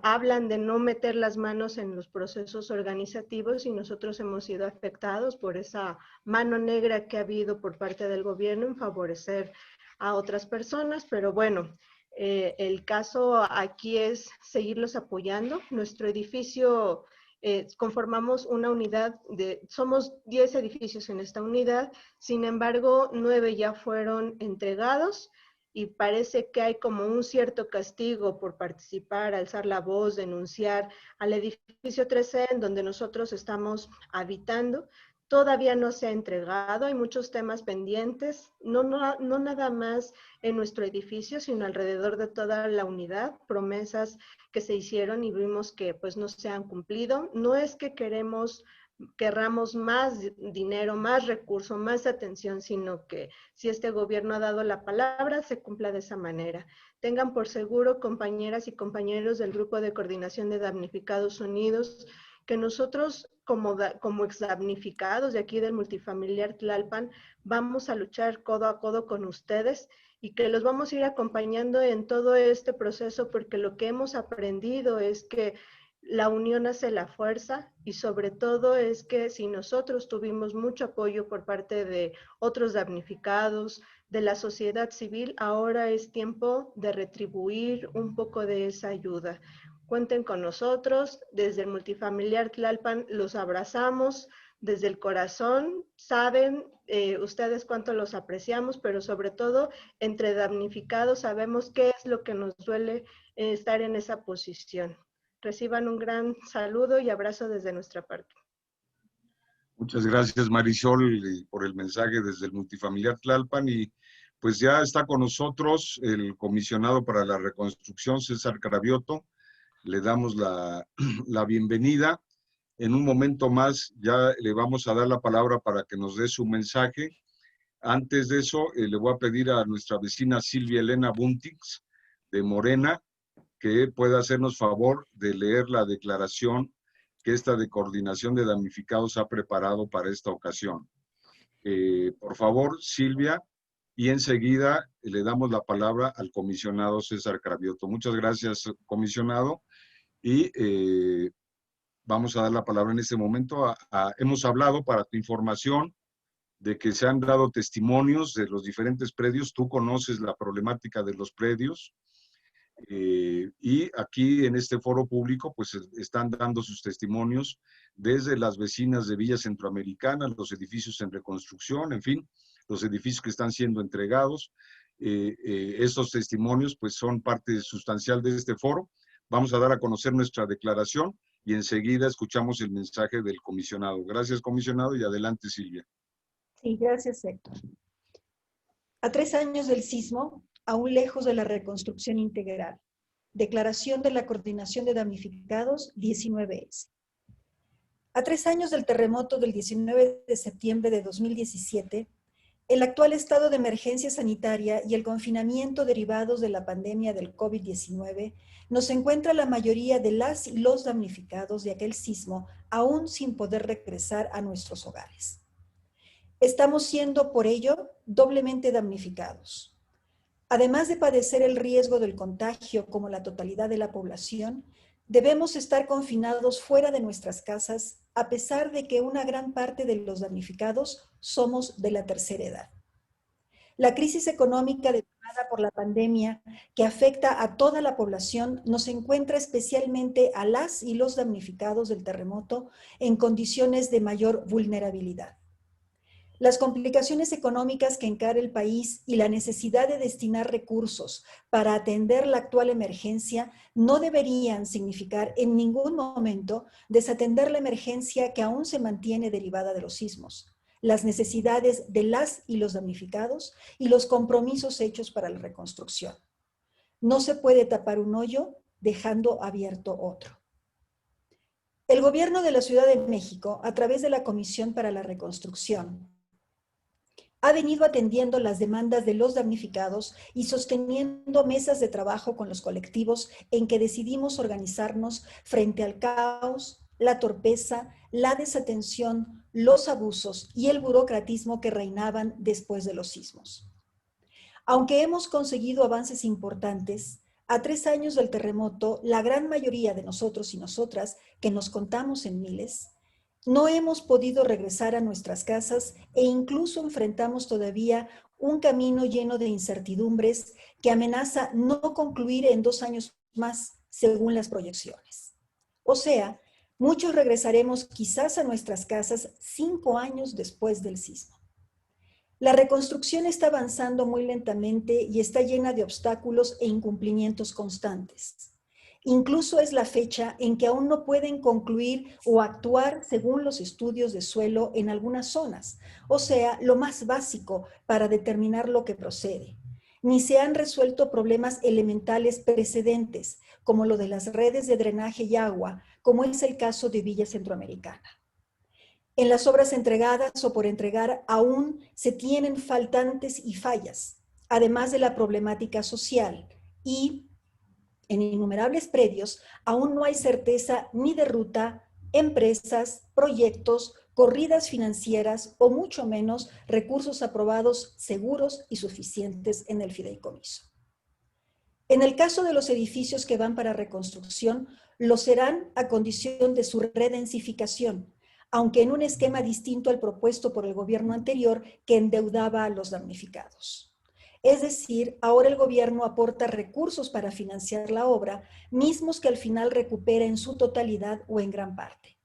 Speaker 13: Hablan de no meter las manos en los procesos organizativos y nosotros hemos sido afectados por esa mano negra que ha habido por parte del gobierno en favorecer a otras personas, pero bueno, el caso aquí es seguirlos apoyando. Nuestro edificio, conformamos una unidad, somos 10 edificios en esta unidad, sin embargo, 9 ya fueron entregados, y parece que hay como un cierto castigo por participar, alzar la voz, denunciar al edificio 13, en donde nosotros estamos habitando. Todavía no se ha entregado, hay muchos temas pendientes, no nada más en nuestro edificio, sino alrededor de toda la unidad, promesas que se hicieron y vimos que pues no se han cumplido. No es que querramos más dinero, más recursos, más atención, sino que si este gobierno ha dado la palabra, se cumpla de esa manera. Tengan por seguro, compañeras y compañeros del Grupo de Coordinación de Damnificados Unidos, que nosotros como exdamnificados de aquí del multifamiliar Tlalpan, vamos a luchar codo a codo con ustedes y que los vamos a ir acompañando en todo este proceso, porque lo que hemos aprendido es que la unión hace la fuerza, y sobre todo es que si nosotros tuvimos mucho apoyo por parte de otros damnificados, de la sociedad civil, ahora es tiempo de retribuir un poco de esa ayuda. Cuenten con nosotros, desde el multifamiliar Tlalpan los abrazamos desde el corazón, saben ustedes cuánto los apreciamos, pero sobre todo entre damnificados sabemos qué es lo que nos duele estar en esa posición. Reciban un gran saludo y abrazo desde nuestra parte.
Speaker 3: Muchas gracias, Marisol, por el mensaje desde el multifamiliar Tlalpan. Y pues ya está con nosotros el comisionado para la reconstrucción, César Cravioto. Le damos la bienvenida. En un momento más ya le vamos a dar la palabra para que nos dé su mensaje. Antes de eso, le voy a pedir a nuestra vecina Silvia Elena Buntix, de Morena, que pueda hacernos favor de leer la declaración que esta de Coordinación de Damnificados ha preparado para esta ocasión. Por favor, Silvia, y enseguida le damos la palabra al comisionado César Cravioto. Muchas gracias, comisionado, y vamos a dar la palabra en este momento. Hemos hablado, para tu información, de que se han dado testimonios de los diferentes predios. Tú conoces la problemática de los predios. Y aquí en este foro público, pues están dando sus testimonios desde las vecinas de Villa Centroamericana, los edificios en reconstrucción, en fin, los edificios que están siendo entregados. Estos testimonios pues son parte sustancial de este foro. Vamos a dar a conocer nuestra declaración y enseguida escuchamos el mensaje del comisionado. Gracias, comisionado, y adelante, Silvia.
Speaker 2: Sí, gracias, Héctor. A 3 años del sismo, aún lejos de la reconstrucción integral. Declaración de la Coordinación de Damnificados 19S. A 3 años del terremoto del 19 de septiembre de 2017, el actual estado de emergencia sanitaria y el confinamiento derivados de la pandemia del COVID-19 nos encuentra la mayoría de las y los damnificados de aquel sismo aún sin poder regresar a nuestros hogares. Estamos siendo, por ello, doblemente damnificados. Además de padecer el riesgo del contagio como la totalidad de la población, debemos estar confinados fuera de nuestras casas a pesar de que una gran parte de los damnificados somos de la tercera edad. La crisis económica detonada por la pandemia que afecta a toda la población nos encuentra especialmente a las y los damnificados del terremoto en condiciones de mayor vulnerabilidad. Las complicaciones económicas que encara el país y la necesidad de destinar recursos para atender la actual emergencia no deberían significar en ningún momento desatender la emergencia que aún se mantiene derivada de los sismos, las necesidades de las y los damnificados y los compromisos hechos para la reconstrucción. No se puede tapar un hoyo dejando abierto otro. El gobierno de la Ciudad de México, a través de la Comisión para la Reconstrucción, ha venido atendiendo las demandas de los damnificados y sosteniendo mesas de trabajo con los colectivos en que decidimos organizarnos frente al caos, la torpeza, la desatención, los abusos y el burocratismo que reinaban después de los sismos. Aunque hemos conseguido avances importantes, a 3 años del terremoto, la gran mayoría de nosotros y nosotras, que nos contamos en miles, no hemos podido regresar a nuestras casas e incluso enfrentamos todavía un camino lleno de incertidumbres que amenaza no concluir en 2 años más, según las proyecciones. O sea, muchos regresaremos quizás a nuestras casas 5 años después del sismo. La reconstrucción está avanzando muy lentamente y está llena de obstáculos e incumplimientos constantes. Incluso es la fecha en que aún no pueden concluir o actuar según los estudios de suelo en algunas zonas, o sea, lo más básico para determinar lo que procede. Ni se han resuelto problemas elementales precedentes, como lo de las redes de drenaje y agua, como es el caso de Villa Centroamericana. En las obras entregadas o por entregar aún se tienen faltantes y fallas, además de la problemática social y en innumerables predios aún no hay certeza ni de ruta, empresas, proyectos, corridas financieras o mucho menos recursos aprobados seguros y suficientes en el fideicomiso. En el caso de los edificios que van para reconstrucción, lo serán a condición de su redensificación, aunque en un esquema distinto al propuesto por el gobierno anterior que endeudaba a los damnificados. Es decir, ahora el gobierno aporta recursos para financiar la obra, mismos que al final recupera en su totalidad o en gran parte.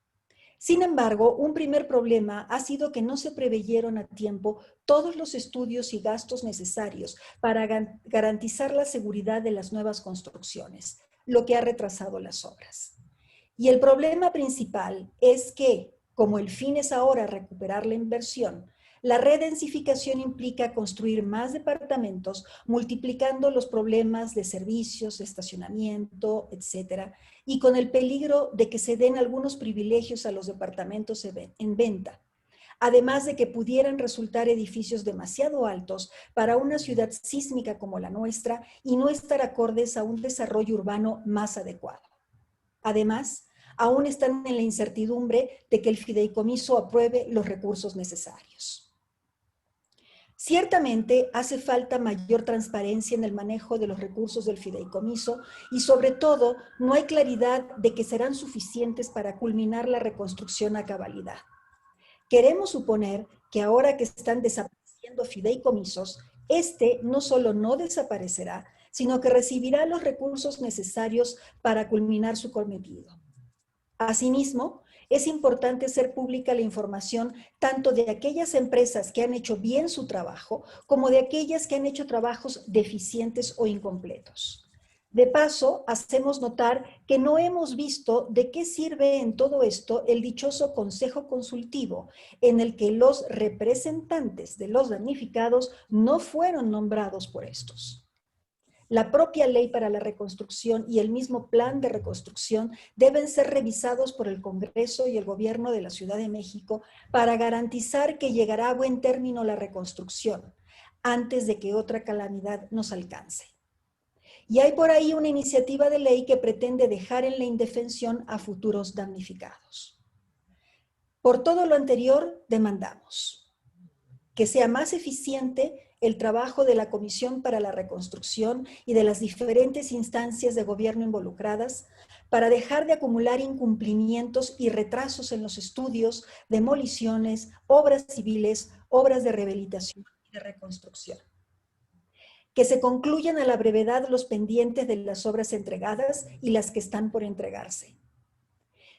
Speaker 2: Sin embargo, un primer problema ha sido que no se preveyeron a tiempo todos los estudios y gastos necesarios para garantizar la seguridad de las nuevas construcciones, lo que ha retrasado las obras. Y el problema principal es que, como el fin es ahora recuperar la inversión, la redensificación implica construir más departamentos, multiplicando los problemas de servicios, estacionamiento, etc., y con el peligro de que se den algunos privilegios a los departamentos en venta, además de que pudieran resultar edificios demasiado altos para una ciudad sísmica como la nuestra y no estar acordes a un desarrollo urbano más adecuado. Además, aún están en la incertidumbre de que el fideicomiso apruebe los recursos necesarios. Ciertamente hace falta mayor transparencia en el manejo de los recursos del fideicomiso y sobre todo no hay claridad de que serán suficientes para culminar la reconstrucción a cabalidad. Queremos suponer que ahora que están desapareciendo fideicomisos, este no solo no desaparecerá, sino que recibirá los recursos necesarios para culminar su cometido. Asimismo, es importante hacer pública la información tanto de aquellas empresas que han hecho bien su trabajo como de aquellas que han hecho trabajos deficientes o incompletos. De paso, hacemos notar que no hemos visto de qué sirve en todo esto el dichoso Consejo Consultivo, en el que los representantes de los damnificados no fueron nombrados por estos. La propia ley para la reconstrucción y el mismo plan de reconstrucción deben ser revisados por el Congreso y el Gobierno de la Ciudad de México para garantizar que llegará a buen término la reconstrucción antes de que otra calamidad nos alcance. Y hay por ahí una iniciativa de ley que pretende dejar en la indefensión a futuros damnificados. Por todo lo anterior, demandamos que sea más eficiente el trabajo de la Comisión para la Reconstrucción y de las diferentes instancias de gobierno involucradas para dejar de acumular incumplimientos y retrasos en los estudios, demoliciones, obras civiles, obras de rehabilitación y de reconstrucción. Que se concluyan a la brevedad los pendientes de las obras entregadas y las que están por entregarse.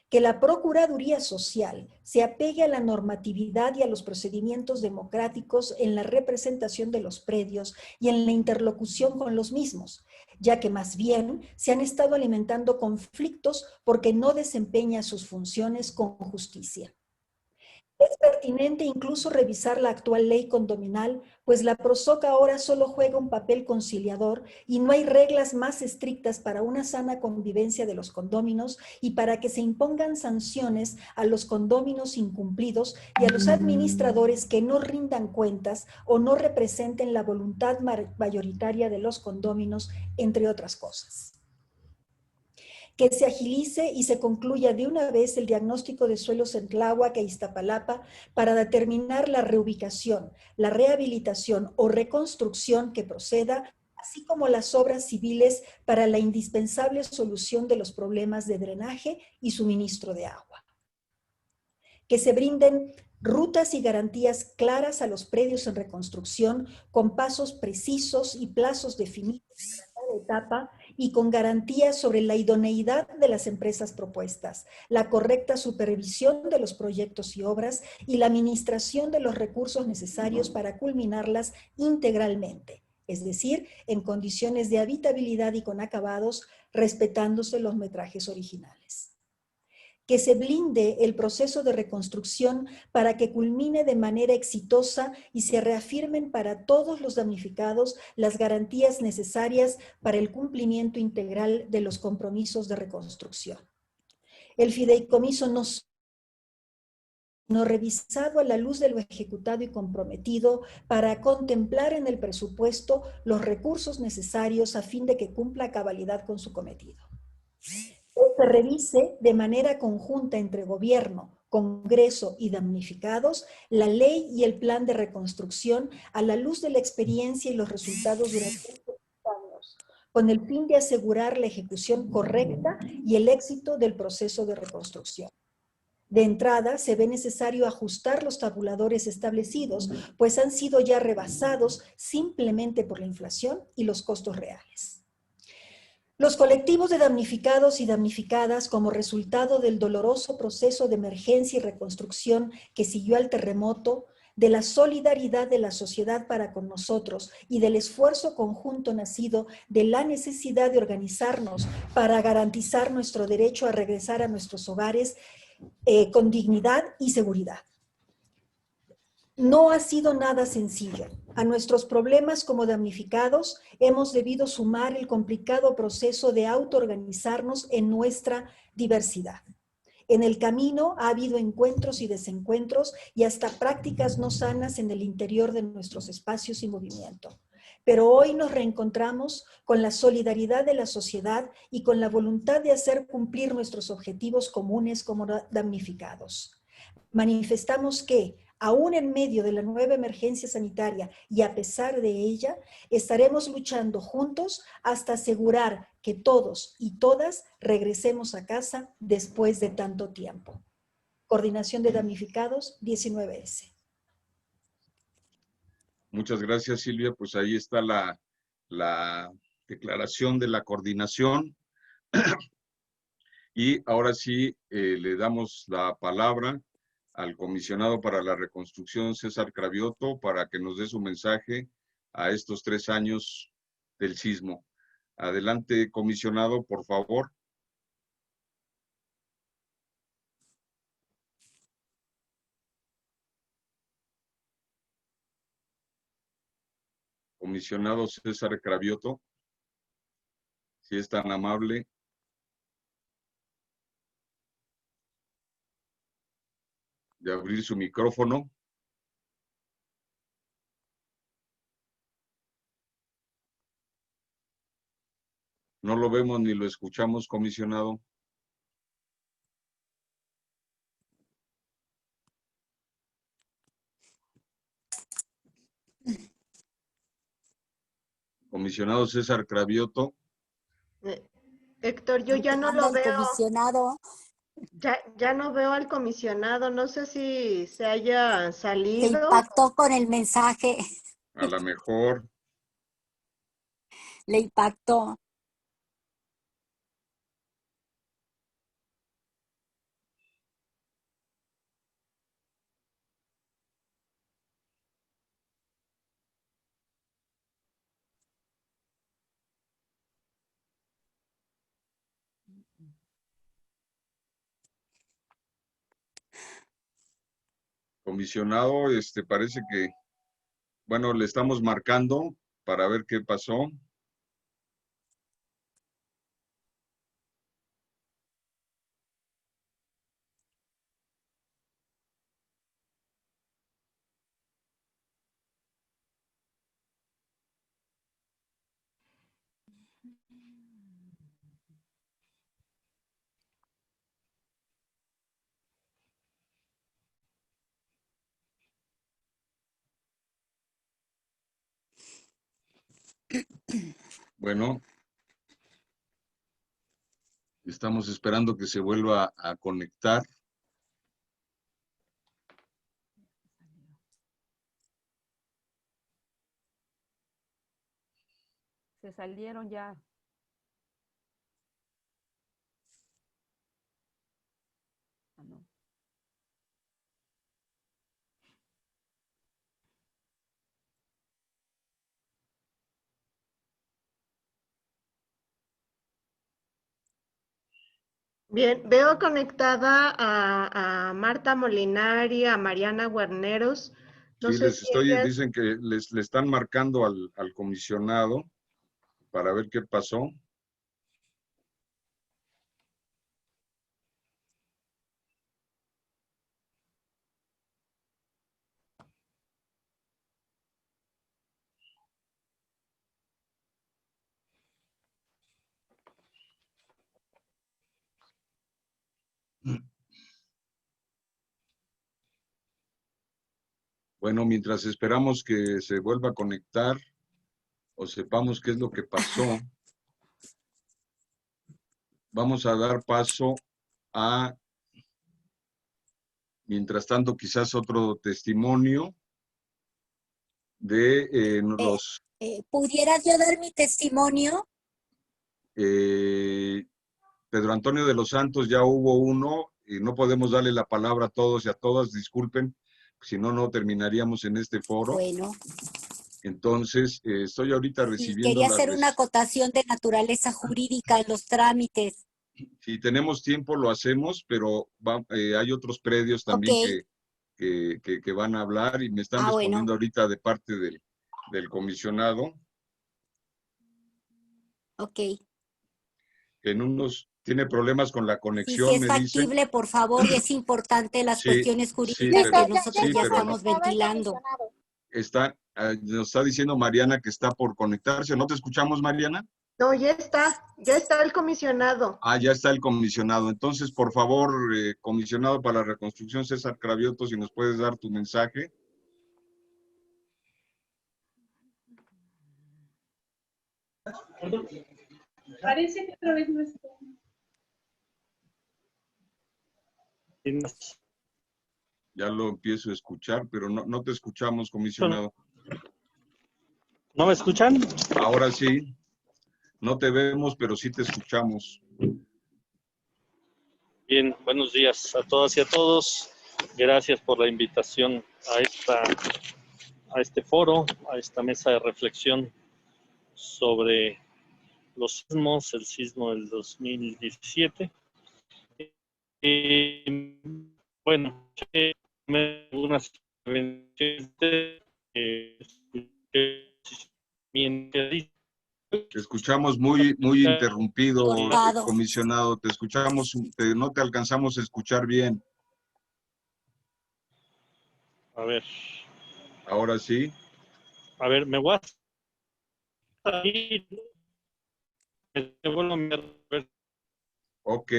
Speaker 2: Que la Procuraduría Social se apegue a la normatividad y a los procedimientos democráticos en la representación de los predios y en la interlocución con los mismos, ya que más bien se han estado alimentando conflictos porque no desempeña sus funciones con justicia. Es pertinente incluso revisar la actual ley condominal, pues la PROSOC ahora solo juega un papel conciliador y no hay reglas más estrictas para una sana convivencia de los condóminos y para que se impongan sanciones a los condóminos incumplidos y a los administradores que no rindan cuentas o no representen la voluntad mayoritaria de los condóminos, entre otras cosas. Que se agilice y se concluya de una vez el diagnóstico de suelos en Tláhuac e Iztapalapa para determinar la reubicación, la rehabilitación o reconstrucción que proceda, así como las obras civiles para la indispensable solución de los problemas de drenaje y suministro de agua. Que se brinden rutas y garantías claras a los predios en reconstrucción con pasos precisos y plazos definidos para cada etapa y con garantías sobre la idoneidad de las empresas propuestas, la correcta supervisión de los proyectos y obras y la administración de los recursos necesarios para culminarlas integralmente, es decir, en condiciones de habitabilidad y con acabados, respetándose los metrajes originales. Que se blinde el proceso de reconstrucción para que culmine de manera exitosa y se reafirmen para todos los damnificados las garantías necesarias para el cumplimiento integral de los compromisos de reconstrucción. El fideicomiso no revisado a la luz de lo ejecutado y comprometido para contemplar en el presupuesto los recursos necesarios a fin de que cumpla a cabalidad con su cometido. Se revise de manera conjunta entre gobierno, Congreso y damnificados la ley y el plan de reconstrucción a la luz de la experiencia y los resultados durante estos años, con el fin de asegurar la ejecución correcta y el éxito del proceso de reconstrucción. De entrada, se ve necesario ajustar los tabuladores establecidos, pues han sido ya rebasados simplemente por la inflación y los costos reales. Los colectivos de damnificados y damnificadas, como resultado del doloroso proceso de emergencia y reconstrucción que siguió al terremoto, de la solidaridad de la sociedad para con nosotros y del esfuerzo conjunto nacido de la necesidad de organizarnos para garantizar nuestro derecho a regresar a nuestros hogares con dignidad y seguridad. No ha sido nada sencillo. A nuestros problemas como damnificados hemos debido sumar el complicado proceso de autoorganizarnos en nuestra diversidad. En el camino ha habido encuentros y desencuentros y hasta prácticas no sanas en el interior de nuestros espacios y movimiento. Pero hoy nos reencontramos con la solidaridad de la sociedad y con la voluntad de hacer cumplir nuestros objetivos comunes como damnificados. Manifestamos que, aún en medio de la nueva emergencia sanitaria y a pesar de ella, estaremos luchando juntos hasta asegurar que todos y todas regresemos a casa después de tanto tiempo. Coordinación de Damnificados, 19S.
Speaker 3: Muchas gracias, Silvia. Pues ahí está declaración de la coordinación. Y ahora sí le damos la palabra al comisionado para la reconstrucción, César Cravioto, para que nos dé su mensaje a estos 3 años del sismo. Adelante, comisionado, por favor. Comisionado César Cravioto, si es tan amable. De abrir su micrófono. No lo vemos ni lo escuchamos, comisionado. Comisionado César Cravioto.
Speaker 13: Héctor, yo ya no lo veo.
Speaker 14: Comisionado.
Speaker 13: Ya no veo al comisionado. No sé si se haya salido.
Speaker 14: Le impactó con el mensaje.
Speaker 3: A lo mejor.
Speaker 14: Le impactó.
Speaker 3: Comisionado, parece que, bueno, le estamos marcando para ver qué pasó. Bueno, estamos esperando que se vuelva a conectar.
Speaker 5: Se salieron ya. Ah, no.
Speaker 13: Bien, veo conectada a Marta Molinari, a Mariana Guarneros. No
Speaker 3: Sí,
Speaker 13: sé si ellas...
Speaker 3: dicen que le están marcando al comisionado para ver qué pasó. Bueno, mientras esperamos que se vuelva a conectar o sepamos qué es lo que pasó, vamos a dar paso a, mientras tanto, quizás otro testimonio de los...
Speaker 14: ¿Pudiera yo dar mi testimonio?
Speaker 3: Pedro Antonio de los Santos ya hubo uno y no podemos darle la palabra a todos y a todas, disculpen, si no, no terminaríamos en este foro.
Speaker 14: Bueno.
Speaker 3: Entonces, estoy ahorita recibiendo...
Speaker 14: Quería hacer una acotación de naturaleza jurídica en los trámites.
Speaker 3: Si tenemos tiempo lo hacemos, pero hay otros predios también que van a hablar y me están respondiendo ahorita de parte del comisionado.
Speaker 14: Ok.
Speaker 3: En unos tiene problemas con la conexión,
Speaker 14: si es factible, por favor, y es importante las cuestiones jurídicas que nosotros ya estamos ventilando.
Speaker 3: Nos está diciendo Mariana que está por conectarse. ¿No te escuchamos, Mariana?
Speaker 13: No, ya está el comisionado.
Speaker 3: Ah, ya está el comisionado. Entonces, por favor, comisionado para la reconstrucción, César Cravioto, si nos puedes dar tu mensaje.
Speaker 15: Parece que otra vez no está.
Speaker 3: Ya lo empiezo a escuchar, pero no te escuchamos, comisionado.
Speaker 16: ¿No me escuchan?
Speaker 3: Ahora sí. No te vemos, pero sí te escuchamos.
Speaker 16: Bien, buenos días a todas y a todos. Gracias por la invitación a este foro, a esta mesa de reflexión sobre los sismos, el sismo del 2017. Bueno, algunas intervenciones
Speaker 3: Te escuchamos muy interrumpido,
Speaker 14: Cortado.
Speaker 3: comisionado. Te escuchamos, no te alcanzamos a escuchar bien.
Speaker 16: A ver.
Speaker 3: Ahora sí.
Speaker 16: A ver, me voy a salir. Vuelvo a ver.
Speaker 3: Ok.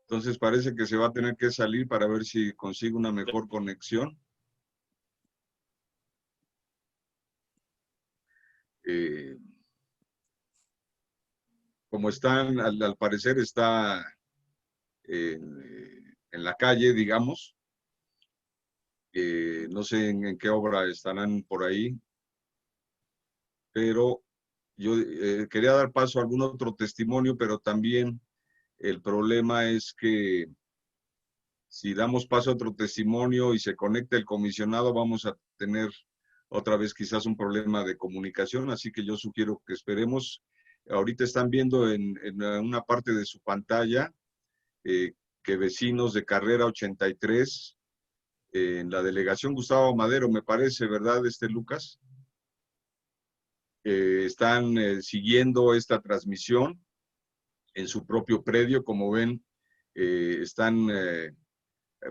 Speaker 3: Entonces parece que se va a tener que salir para ver si consigue una mejor conexión. Como están, al parecer está en la calle, digamos. No sé en qué obra estarán por ahí, pero yo quería dar paso a algún otro testimonio, pero también el problema es que si damos paso a otro testimonio y se conecta el comisionado, vamos a tener otra vez quizás un problema de comunicación, así que yo sugiero que esperemos. Ahorita están viendo en una parte de su pantalla que vecinos de Carrera 83, en la delegación Gustavo Madero, me parece, ¿verdad, Lucas? Están siguiendo esta transmisión en su propio predio. Como ven, están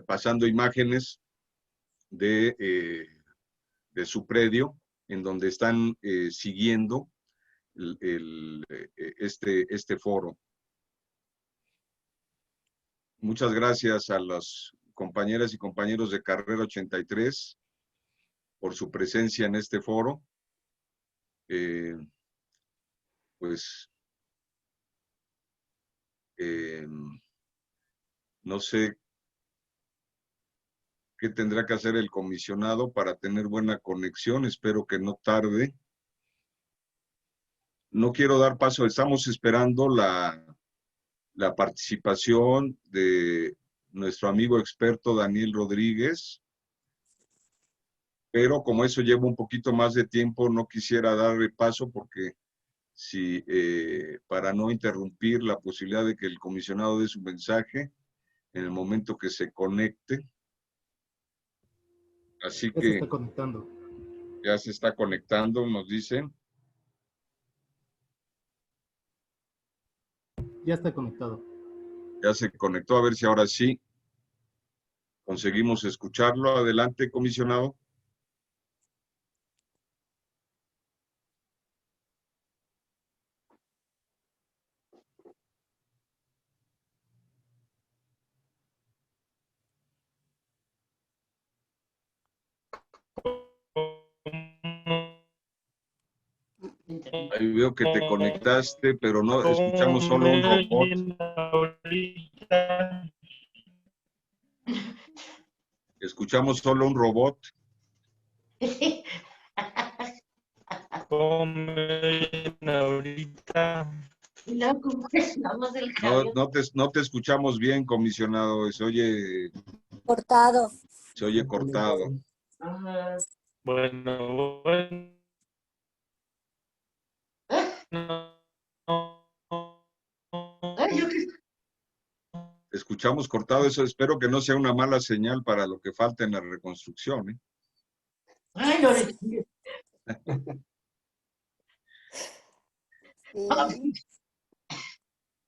Speaker 3: pasando imágenes de su predio, en donde están siguiendo este foro. Muchas gracias a las compañeras y compañeros de Carrera 83 por su presencia en este foro. No sé qué tendrá que hacer el comisionado para tener buena conexión. Espero que no tarde. No quiero dar paso, estamos esperando la participación de nuestro amigo experto Daniel Rodríguez, pero como eso lleva un poquito más de tiempo, no quisiera darle paso porque para no interrumpir la posibilidad de que el comisionado dé su mensaje en el momento que se conecte. Así que...
Speaker 17: Ya se está conectando.
Speaker 3: Ya se está conectando, nos dicen.
Speaker 17: Ya está conectado.
Speaker 3: Ya se conectó, a ver si ahora sí conseguimos escucharlo. Adelante, comisionado. Ahí veo que te conectaste, pero no escuchamos solo un robot. Escuchamos solo un robot. No te escuchamos bien, comisionado. Se oye
Speaker 14: Cortado.
Speaker 3: Se oye cortado.
Speaker 16: Bueno.
Speaker 3: Escuchamos cortado, eso espero que no sea una mala señal para lo que falta en la reconstrucción, ¿eh?
Speaker 18: Ay, no.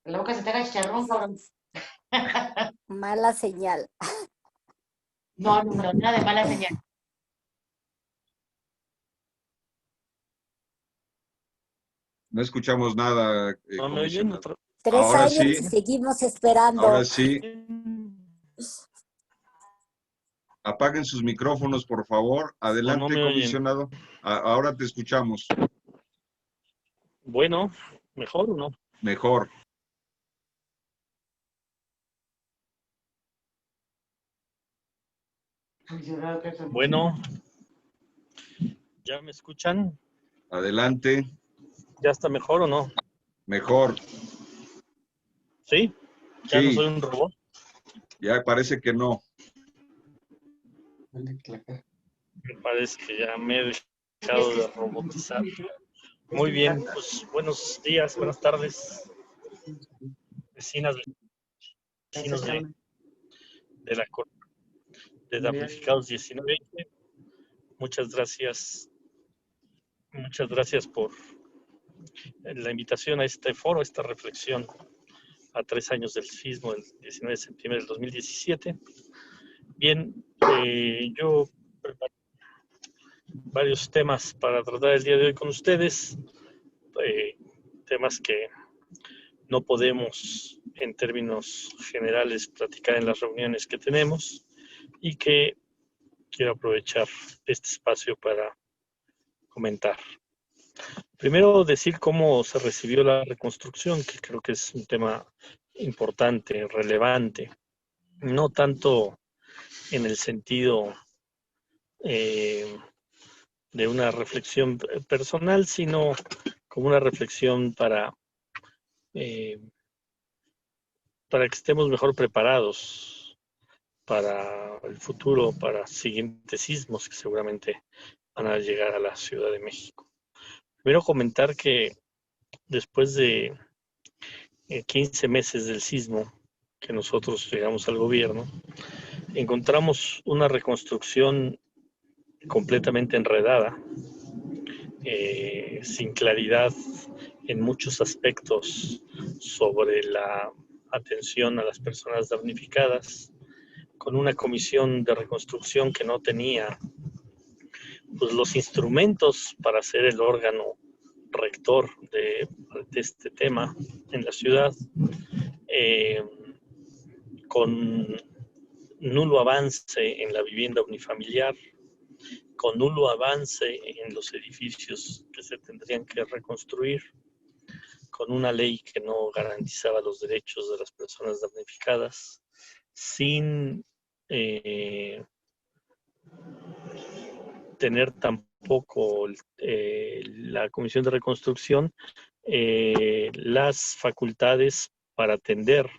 Speaker 18: La boca se te haga chicharrón, cabrón.
Speaker 14: Mala señal.
Speaker 18: No, nada de mala señal.
Speaker 3: No escuchamos nada.
Speaker 16: ¿No me oyen?
Speaker 14: 3
Speaker 3: Ahora
Speaker 14: años
Speaker 3: sí.
Speaker 14: y seguimos esperando.
Speaker 3: Ahora sí. Apaguen sus micrófonos, por favor. Adelante,
Speaker 16: No me oyen.
Speaker 3: comisionado. Ahora te escuchamos.
Speaker 16: Bueno, ¿mejor o no?
Speaker 3: Mejor.
Speaker 16: Bueno, ¿ya me escuchan?
Speaker 3: Adelante.
Speaker 16: ¿Ya está mejor o no?
Speaker 3: Mejor.
Speaker 16: ¿Sí? ¿Ya
Speaker 3: Sí.
Speaker 16: no soy un robot?
Speaker 3: Ya parece que no.
Speaker 16: Me parece que ya me he dejado de robotizar. Muy bien, pues buenos días, buenas tardes, vecinas, vecinos de la Corte de Damnificados 1920. Muchas gracias por la invitación a este foro, a esta reflexión a 3 años del sismo del 19 de septiembre del 2017. Bien, yo preparé varios temas para tratar el día de hoy con ustedes, temas que no podemos en términos generales platicar en las reuniones que tenemos y que quiero aprovechar este espacio para comentar. Primero decir cómo se recibió la reconstrucción, que creo que es un tema importante, relevante, no tanto en el sentido de una reflexión personal, sino como una reflexión para que estemos mejor preparados para el futuro, para siguientes sismos que seguramente van a llegar a la Ciudad de México. Primero comentar que después de 15 meses del sismo que nosotros llegamos al gobierno, encontramos una reconstrucción completamente enredada, sin claridad en muchos aspectos sobre la atención a las personas damnificadas, con una comisión de reconstrucción que no tenía pues, los instrumentos para ser el órgano rector de este tema en la ciudad, con nulo avance en la vivienda unifamiliar, con nulo avance en los edificios que se tendrían que reconstruir, con una ley que no garantizaba los derechos de las personas damnificadas, sin tener tampoco la Comisión de Reconstrucción las facultades para atender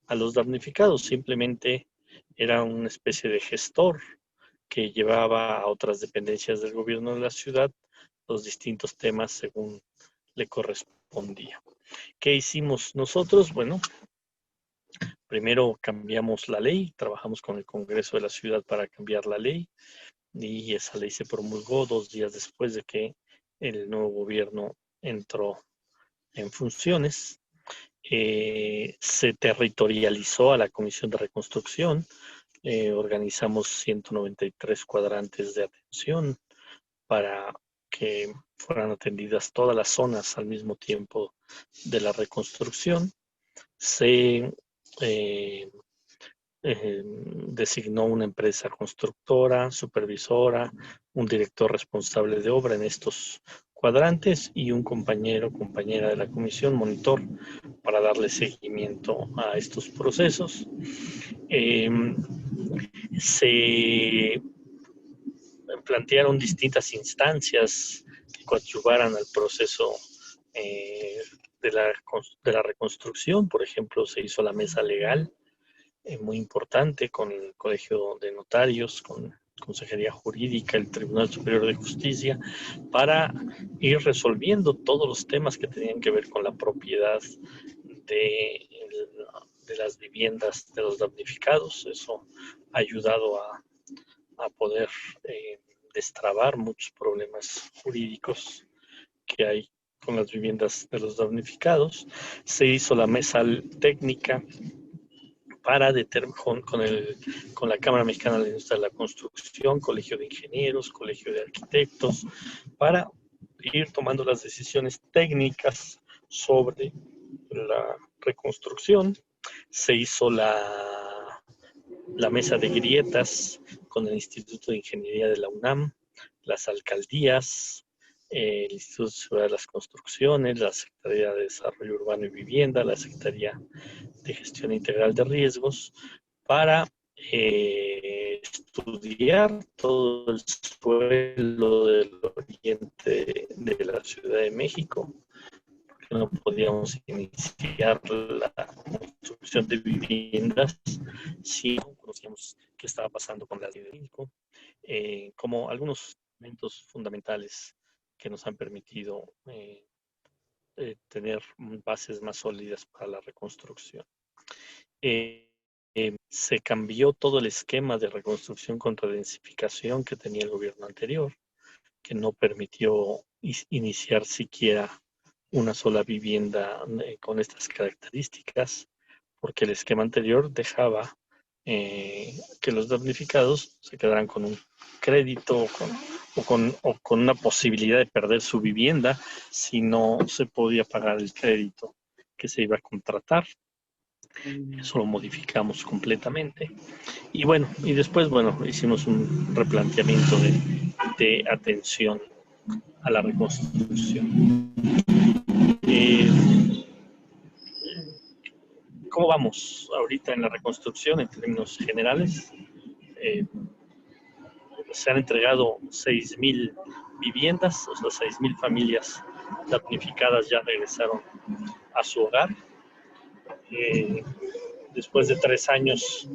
Speaker 16: a los damnificados. Simplemente era una especie de gestor que llevaba a otras dependencias del gobierno de la ciudad los distintos temas según le correspondía. ¿Qué hicimos nosotros? Bueno, primero cambiamos la ley, trabajamos con el Congreso de la ciudad para cambiar la ley y esa ley se promulgó 2 días después de que el nuevo gobierno entró en funciones. Se territorializó a la Comisión de Reconstrucción, organizamos 193 cuadrantes de atención para que fueran atendidas todas las zonas al mismo tiempo de la reconstrucción. Se designó una empresa constructora, supervisora, un director responsable de obra en estos cuadrantes y un compañera de la comisión, monitor, para darle seguimiento a estos procesos. Se plantearon distintas instancias que coadyuvaran al proceso de la reconstrucción. Por ejemplo, se hizo la mesa legal, muy importante, con el Colegio de Notarios, con Consejería Jurídica, el Tribunal Superior de Justicia, para ir resolviendo todos los temas que tenían que ver con la propiedad de las viviendas de los damnificados. Eso ha ayudado a poder destrabar muchos problemas jurídicos que hay con las viviendas de los damnificados. Se hizo la mesa técnica para con la Cámara Mexicana de la Industria de la Construcción, Colegio de Ingenieros, Colegio de Arquitectos, para ir tomando las decisiones técnicas sobre la reconstrucción. Se hizo la mesa de grietas con el Instituto de Ingeniería de la UNAM, las alcaldías, el Instituto de Seguridad de las Construcciones, la Secretaría de Desarrollo Urbano y Vivienda, la Secretaría de Gestión Integral de Riesgos, para estudiar todo el suelo del oriente de la Ciudad de México, que no podíamos iniciar la construcción de viviendas si no conocíamos qué estaba pasando con la ley de México, como algunos elementos fundamentales que nos han permitido tener bases más sólidas para la reconstrucción. Se cambió todo el esquema de reconstrucción contra densificación que tenía el gobierno anterior, que no permitió iniciar siquiera una sola vivienda con estas características, porque el esquema anterior dejaba que los damnificados se quedaran con un crédito o con una posibilidad de perder su vivienda si no se podía pagar el crédito que se iba a contratar. Eso lo modificamos completamente. Y bueno, y después, bueno, hicimos un replanteamiento de atención a la reconstrucción. ¿Cómo vamos ahorita en la reconstrucción en términos generales? Se han entregado 6,000 viviendas, o sea, 6,000 familias damnificadas ya regresaron a su hogar. Después de 3 años,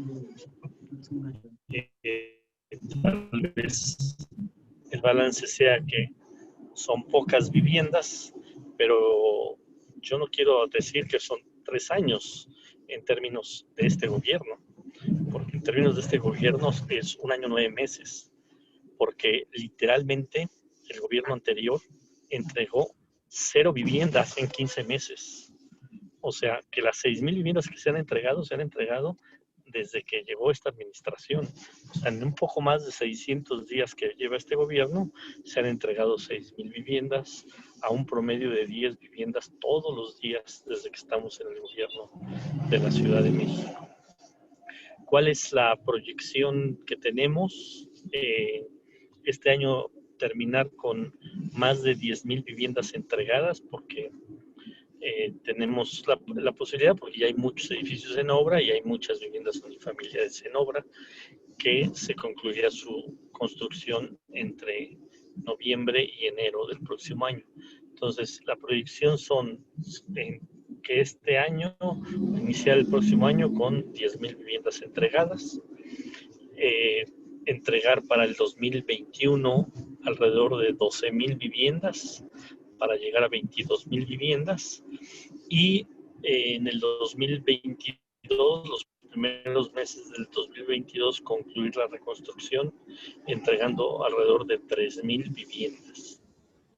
Speaker 16: tal vez el balance sea que son pocas viviendas, pero yo no quiero decir que son 3 años en términos de este gobierno, porque en términos de este gobierno es 1 año 9 meses, porque literalmente el gobierno anterior entregó 0 viviendas en 15 meses. O sea, que las 6,000 viviendas que se han entregado desde que llegó esta administración. O sea, en un poco más de 600 días que lleva este gobierno, se han entregado 6,000 viviendas a un promedio de 10 viviendas todos los días desde que estamos en el gobierno de la Ciudad de México. ¿Cuál es la proyección que tenemos? Este año terminar con más de 10,000 viviendas entregadas, porque tenemos la posibilidad, porque ya hay muchos edificios en obra y hay muchas viviendas unifamiliares en obra, que se concluirá su construcción entre noviembre y enero del próximo año. Entonces, la proyección son que este año, iniciar el próximo año con 10,000 viviendas entregadas, entregar para el 2021 alrededor de 12,000 viviendas, para llegar a 22,000 viviendas, y en el 2022, los primeros meses del 2022, concluir la reconstrucción entregando alrededor de 3,000 viviendas.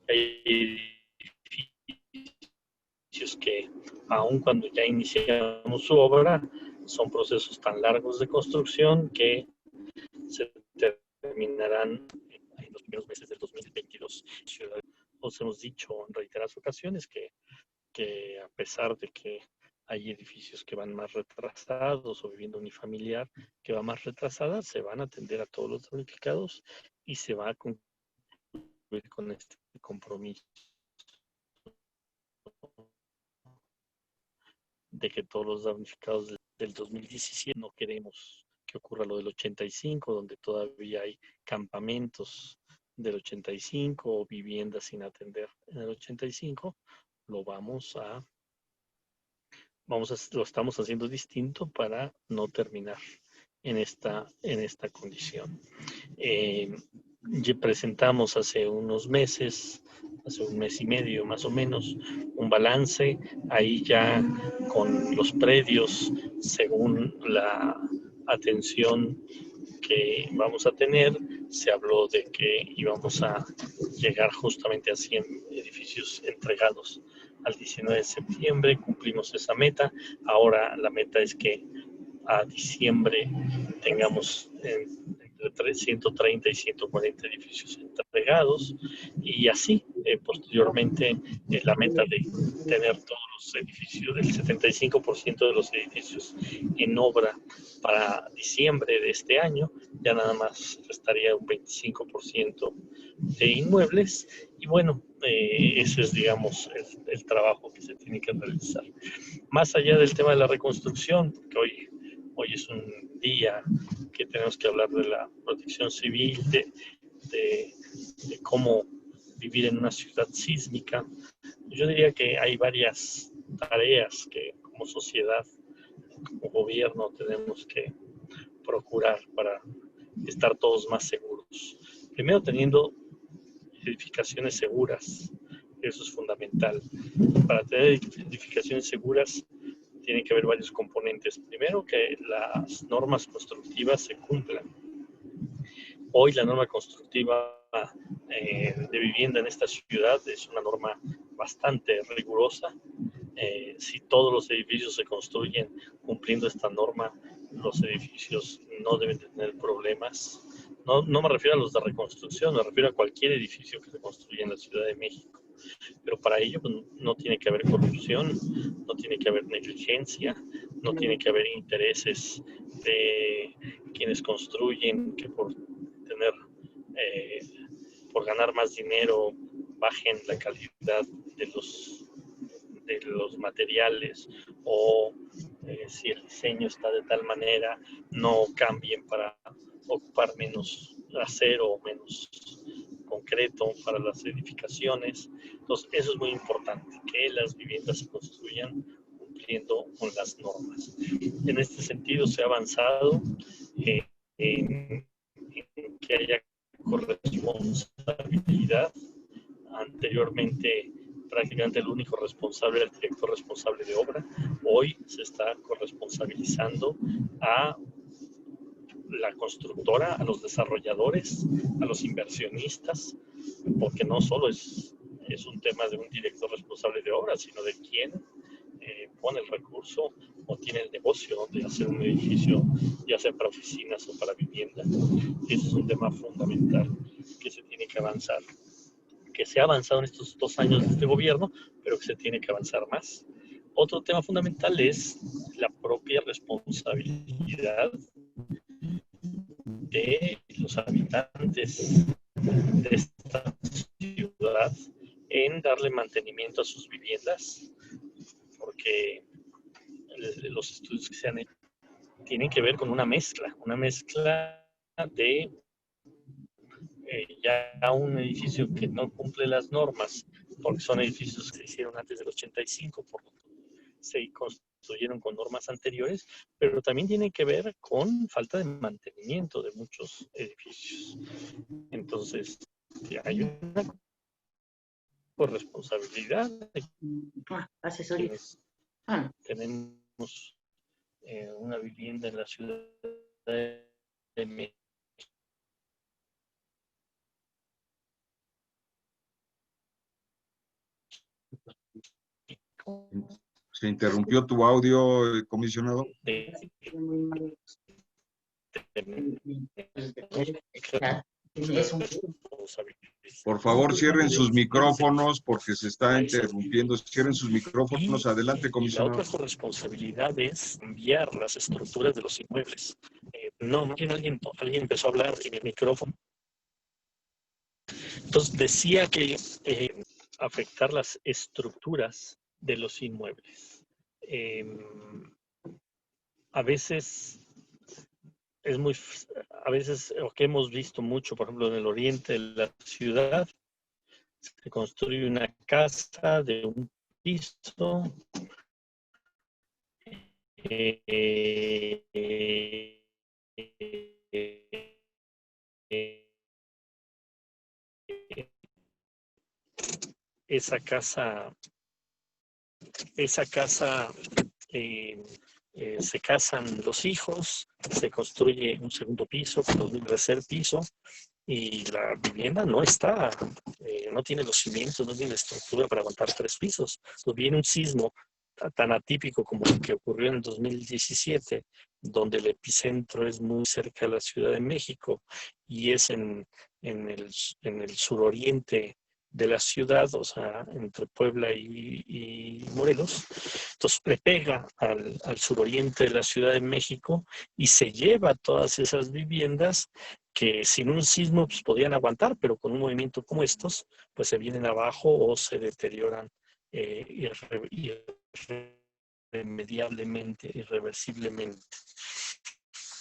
Speaker 16: Hay edificios que, aun cuando ya iniciamos su obra, son procesos tan largos de construcción que se terminarán en los primeros meses del 2022. Os hemos dicho en reiteradas ocasiones que a pesar de que hay edificios que van más retrasados o vivienda unifamiliar que va más retrasada, se van a atender a todos los damnificados y se va a concluir con este compromiso de que todos los damnificados del 2017, no queremos que ocurra lo del 85, donde todavía hay campamentos del 85 o viviendas sin atender en el 85, lo estamos haciendo distinto para no terminar en esta condición. Ya presentamos hace unos meses, hace 1 mes y medio más o menos, un balance ahí ya con los predios según la atención que vamos a tener. Se habló de que íbamos a llegar justamente a 100 edificios entregados al 19 de septiembre, cumplimos esa meta. Ahora la meta es que a diciembre tengamos entre 130 y 140 edificios entregados, y así posteriormente la meta de tener todos los edificios, del 75% de los edificios en obra para diciembre de este año. Ya nada más restaría un 25% de inmuebles, y bueno, ese es, digamos, el trabajo que se tiene que realizar. Más allá del tema de la reconstrucción, que hoy es un día que tenemos que hablar de la protección civil, de cómo vivir en una ciudad sísmica. yo diría que hay varias tareas que como sociedad, como gobierno, tenemos que procurar para estar todos más seguros. Primero, teniendo edificaciones seguras. Eso es fundamental. Para tener edificaciones seguras tiene que haber varios componentes. Primero, que las normas constructivas se cumplan. Hoy la norma constructiva de vivienda en esta ciudad es una norma bastante rigurosa. Si todos los edificios se construyen cumpliendo esta norma, los edificios no deben de tener problemas. No me refiero a los de reconstrucción, me refiero a cualquier edificio que se construya en la Ciudad de México. Pero para ello pues, no tiene que haber corrupción, no tiene que haber negligencia, no tiene que haber intereses de quienes construyen que por tener, por ganar más dinero bajen la calidad de los materiales o si el diseño está de tal manera, no cambien para ocupar menos acero o menos concreto para las edificaciones. Entonces, eso es muy importante, que las viviendas se construyan cumpliendo con las normas. En este sentido, se ha avanzado en que haya corresponsabilidad. Anteriormente, prácticamente el único responsable era el director responsable de obra. Hoy se está corresponsabilizando a la constructora, a los desarrolladores, a los inversionistas, porque no solo es un tema de un director responsable de obra, sino de quien pone el recurso o tiene el negocio de hacer un edificio, ya sea para oficinas o para vivienda. Ese es un tema fundamental que se tiene que avanzar, que se ha avanzado en estos 2 años de este gobierno, pero que se tiene que avanzar más. Otro tema fundamental es la propia responsabilidad de los habitantes de esta ciudad en darle mantenimiento a sus viviendas, porque los estudios que se han hecho tienen que ver con una mezcla de ya un edificio que no cumple las normas, porque son edificios que se hicieron antes del 85, por lo tanto se construyeron con normas anteriores, pero también tiene que ver con falta de mantenimiento de muchos edificios. Entonces, hay una corresponsabilidad de quienes tenemos una vivienda en la Ciudad de México.
Speaker 3: Se interrumpió tu audio, comisionado. Por favor, cierren sus micrófonos porque se está interrumpiendo. Cierren sus micrófonos. Adelante, comisionado.
Speaker 16: La otra corresponsabilidad es cambiar las estructuras de los inmuebles. Alguien empezó a hablar en el micrófono. Entonces, decía que afectar las estructuras de los inmuebles. A veces lo que hemos visto mucho, por ejemplo, en el oriente de la ciudad, se construye una casa de un piso, esa casa se casan los hijos, se construye un segundo piso, un tercer piso, y la vivienda no está, no tiene los cimientos, no tiene la estructura para aguantar 3 pisos. Entonces viene un sismo tan atípico como el que ocurrió en el 2017, donde el epicentro es muy cerca de la Ciudad de México y es en el suroriente de la ciudad, o sea, entre Puebla y Morelos. Entonces le pega al suroriente de la Ciudad de México y se lleva todas esas viviendas que sin un sismo pues, podían aguantar, pero con un movimiento como estos, pues se vienen abajo o se deterioran irremediablemente, irreversiblemente.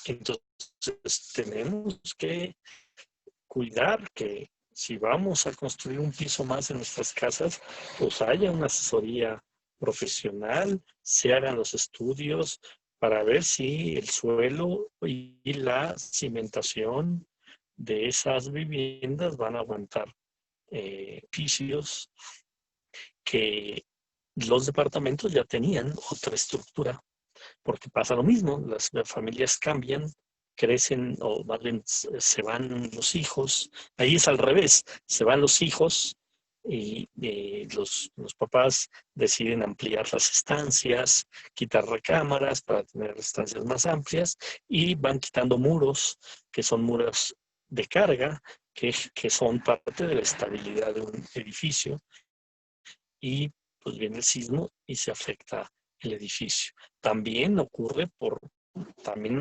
Speaker 16: Entonces tenemos que cuidar que si vamos a construir un piso más en nuestras casas, pues haya una asesoría profesional, se hagan los estudios para ver si el suelo y la cimentación de esas viviendas van a aguantar edificios que los departamentos ya tenían otra estructura, porque pasa lo mismo, las familias cambian, crecen o más bien se van los hijos, ahí es al revés, se van los hijos y los papás deciden ampliar las estancias, quitar recámaras para tener estancias más amplias y van quitando muros, que son muros de carga, que son parte de la estabilidad de un edificio, y pues viene el sismo y se afecta el edificio. También ocurre por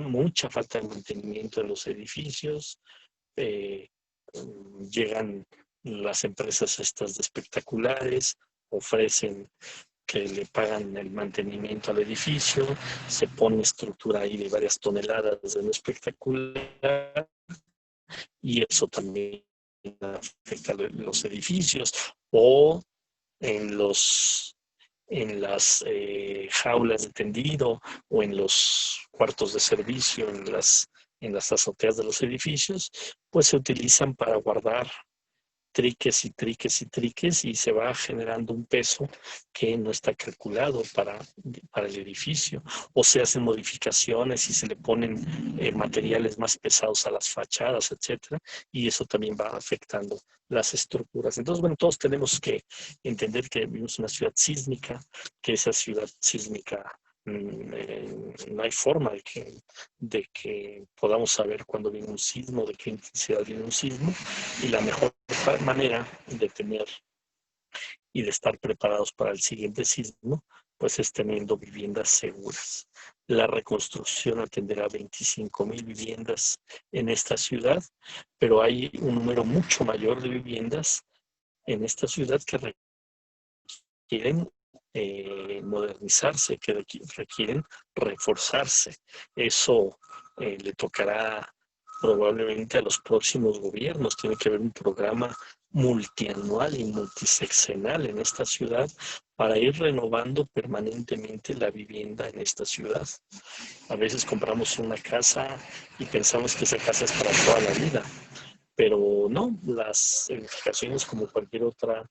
Speaker 16: mucha falta de mantenimiento de los edificios. Llegan las empresas estas de espectaculares, ofrecen que le pagan el mantenimiento al edificio, se pone estructura ahí de varias toneladas de lo espectacular y eso también afecta a los edificios. O en las jaulas de tendido o en los cuartos de servicio, en las azoteas de los edificios, pues se utilizan para guardar triques y triques y triques y se va generando un peso que no está calculado para el edificio, o se hacen modificaciones y se le ponen materiales más pesados a las fachadas, etcétera, y eso también va afectando las estructuras. Entonces, bueno, todos tenemos que entender que vivimos en una ciudad sísmica, que esa ciudad sísmica no hay forma de que podamos saber cuándo viene un sismo, de qué intensidad viene un sismo, y la mejor manera de tener y de estar preparados para el siguiente sismo, pues es teniendo viviendas seguras. La reconstrucción atenderá 25,000 viviendas en esta ciudad, pero hay un número mucho mayor de viviendas en esta ciudad que requieren modernizarse, que requieren reforzarse. Eso le tocará probablemente a los próximos gobiernos. Tiene que haber un programa multianual y multiseccional en esta ciudad para ir renovando permanentemente la vivienda en esta ciudad. A veces compramos una casa y pensamos que esa casa es para toda la vida, pero no, las edificaciones como cualquier otra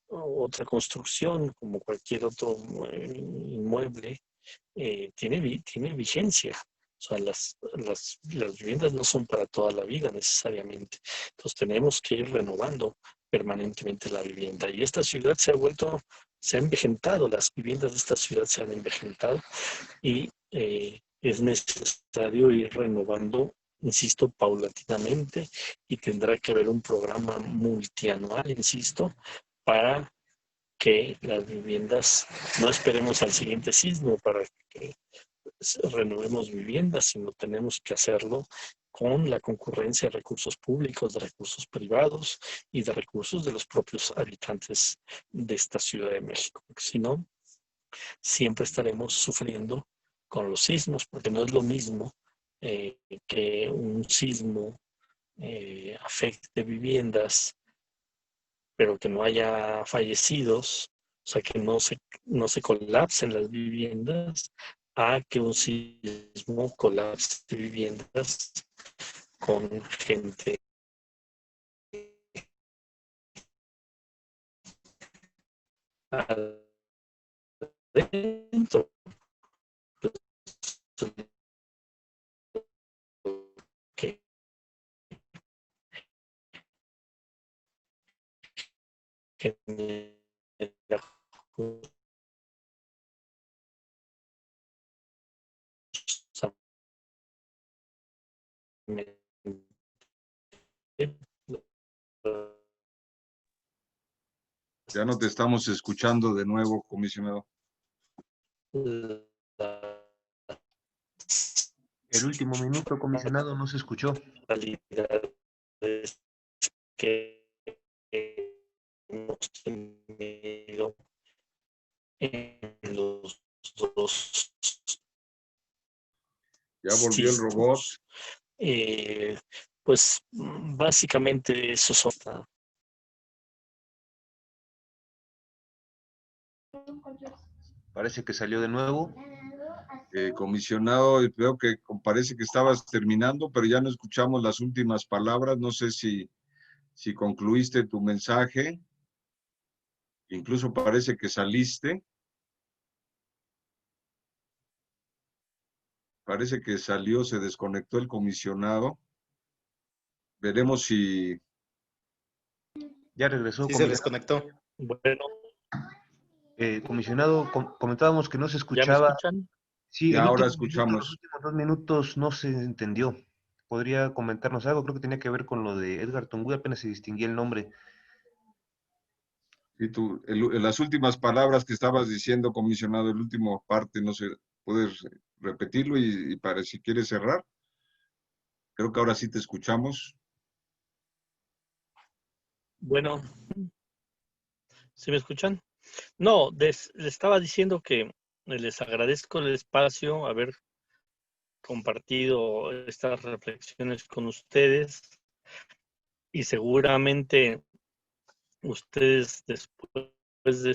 Speaker 16: otra construcción, como cualquier otro inmueble, tiene vigencia. O sea, las viviendas no son para toda la vida necesariamente. Entonces tenemos que ir renovando permanentemente la vivienda. Y esta ciudad se ha envejentado, las viviendas de esta ciudad se han envejentado y es necesario ir renovando, insisto, paulatinamente, y tendrá que haber un programa multianual, insisto, para que las viviendas, no esperemos al siguiente sismo para que renovemos viviendas, sino tenemos que hacerlo con la concurrencia de recursos públicos, de recursos privados y de recursos de los propios habitantes de esta Ciudad de México. Porque si no, siempre estaremos sufriendo con los sismos, porque no es lo mismo que un sismo afecte viviendas, pero que no haya fallecidos, o sea, que no se colapsen las viviendas, a que un sismo colapse viviendas con gente adentro.
Speaker 3: Ya no te estamos escuchando de nuevo, comisionado.
Speaker 17: El último minuto, comisionado, no se escuchó.
Speaker 16: Que hemos tenido en los dos.
Speaker 3: Ya volvió el robot.
Speaker 16: Pues básicamente eso son.
Speaker 17: Parece que salió de nuevo.
Speaker 3: Comisionado, veo que parece que estabas terminando, pero ya no escuchamos las últimas palabras. No sé si concluiste tu mensaje. Incluso parece que saliste. Parece que salió, se desconectó el comisionado. Veremos si...
Speaker 17: Ya regresó.
Speaker 19: Sí, se desconectó.
Speaker 16: Bueno.
Speaker 17: Comisionado, comentábamos que no se
Speaker 16: ¿Ya me
Speaker 17: escuchaba.
Speaker 16: escuchan?
Speaker 17: Sí,
Speaker 3: Ya, ahora
Speaker 17: los
Speaker 3: escuchamos.
Speaker 17: últimos 2 minutos no se entendió. ¿Podría comentarnos algo? Creo que tenía que ver con lo de Edgar Tungú, apenas se distinguía el nombre.
Speaker 3: Y las últimas palabras que estabas diciendo, comisionado, el último parte, no sé, ¿puedes repetirlo y para si quieres cerrar? Creo que ahora sí te escuchamos.
Speaker 16: Bueno, ¿sí me escuchan? No, les estaba diciendo que les agradezco el espacio, haber compartido estas reflexiones con ustedes y seguramente ustedes después de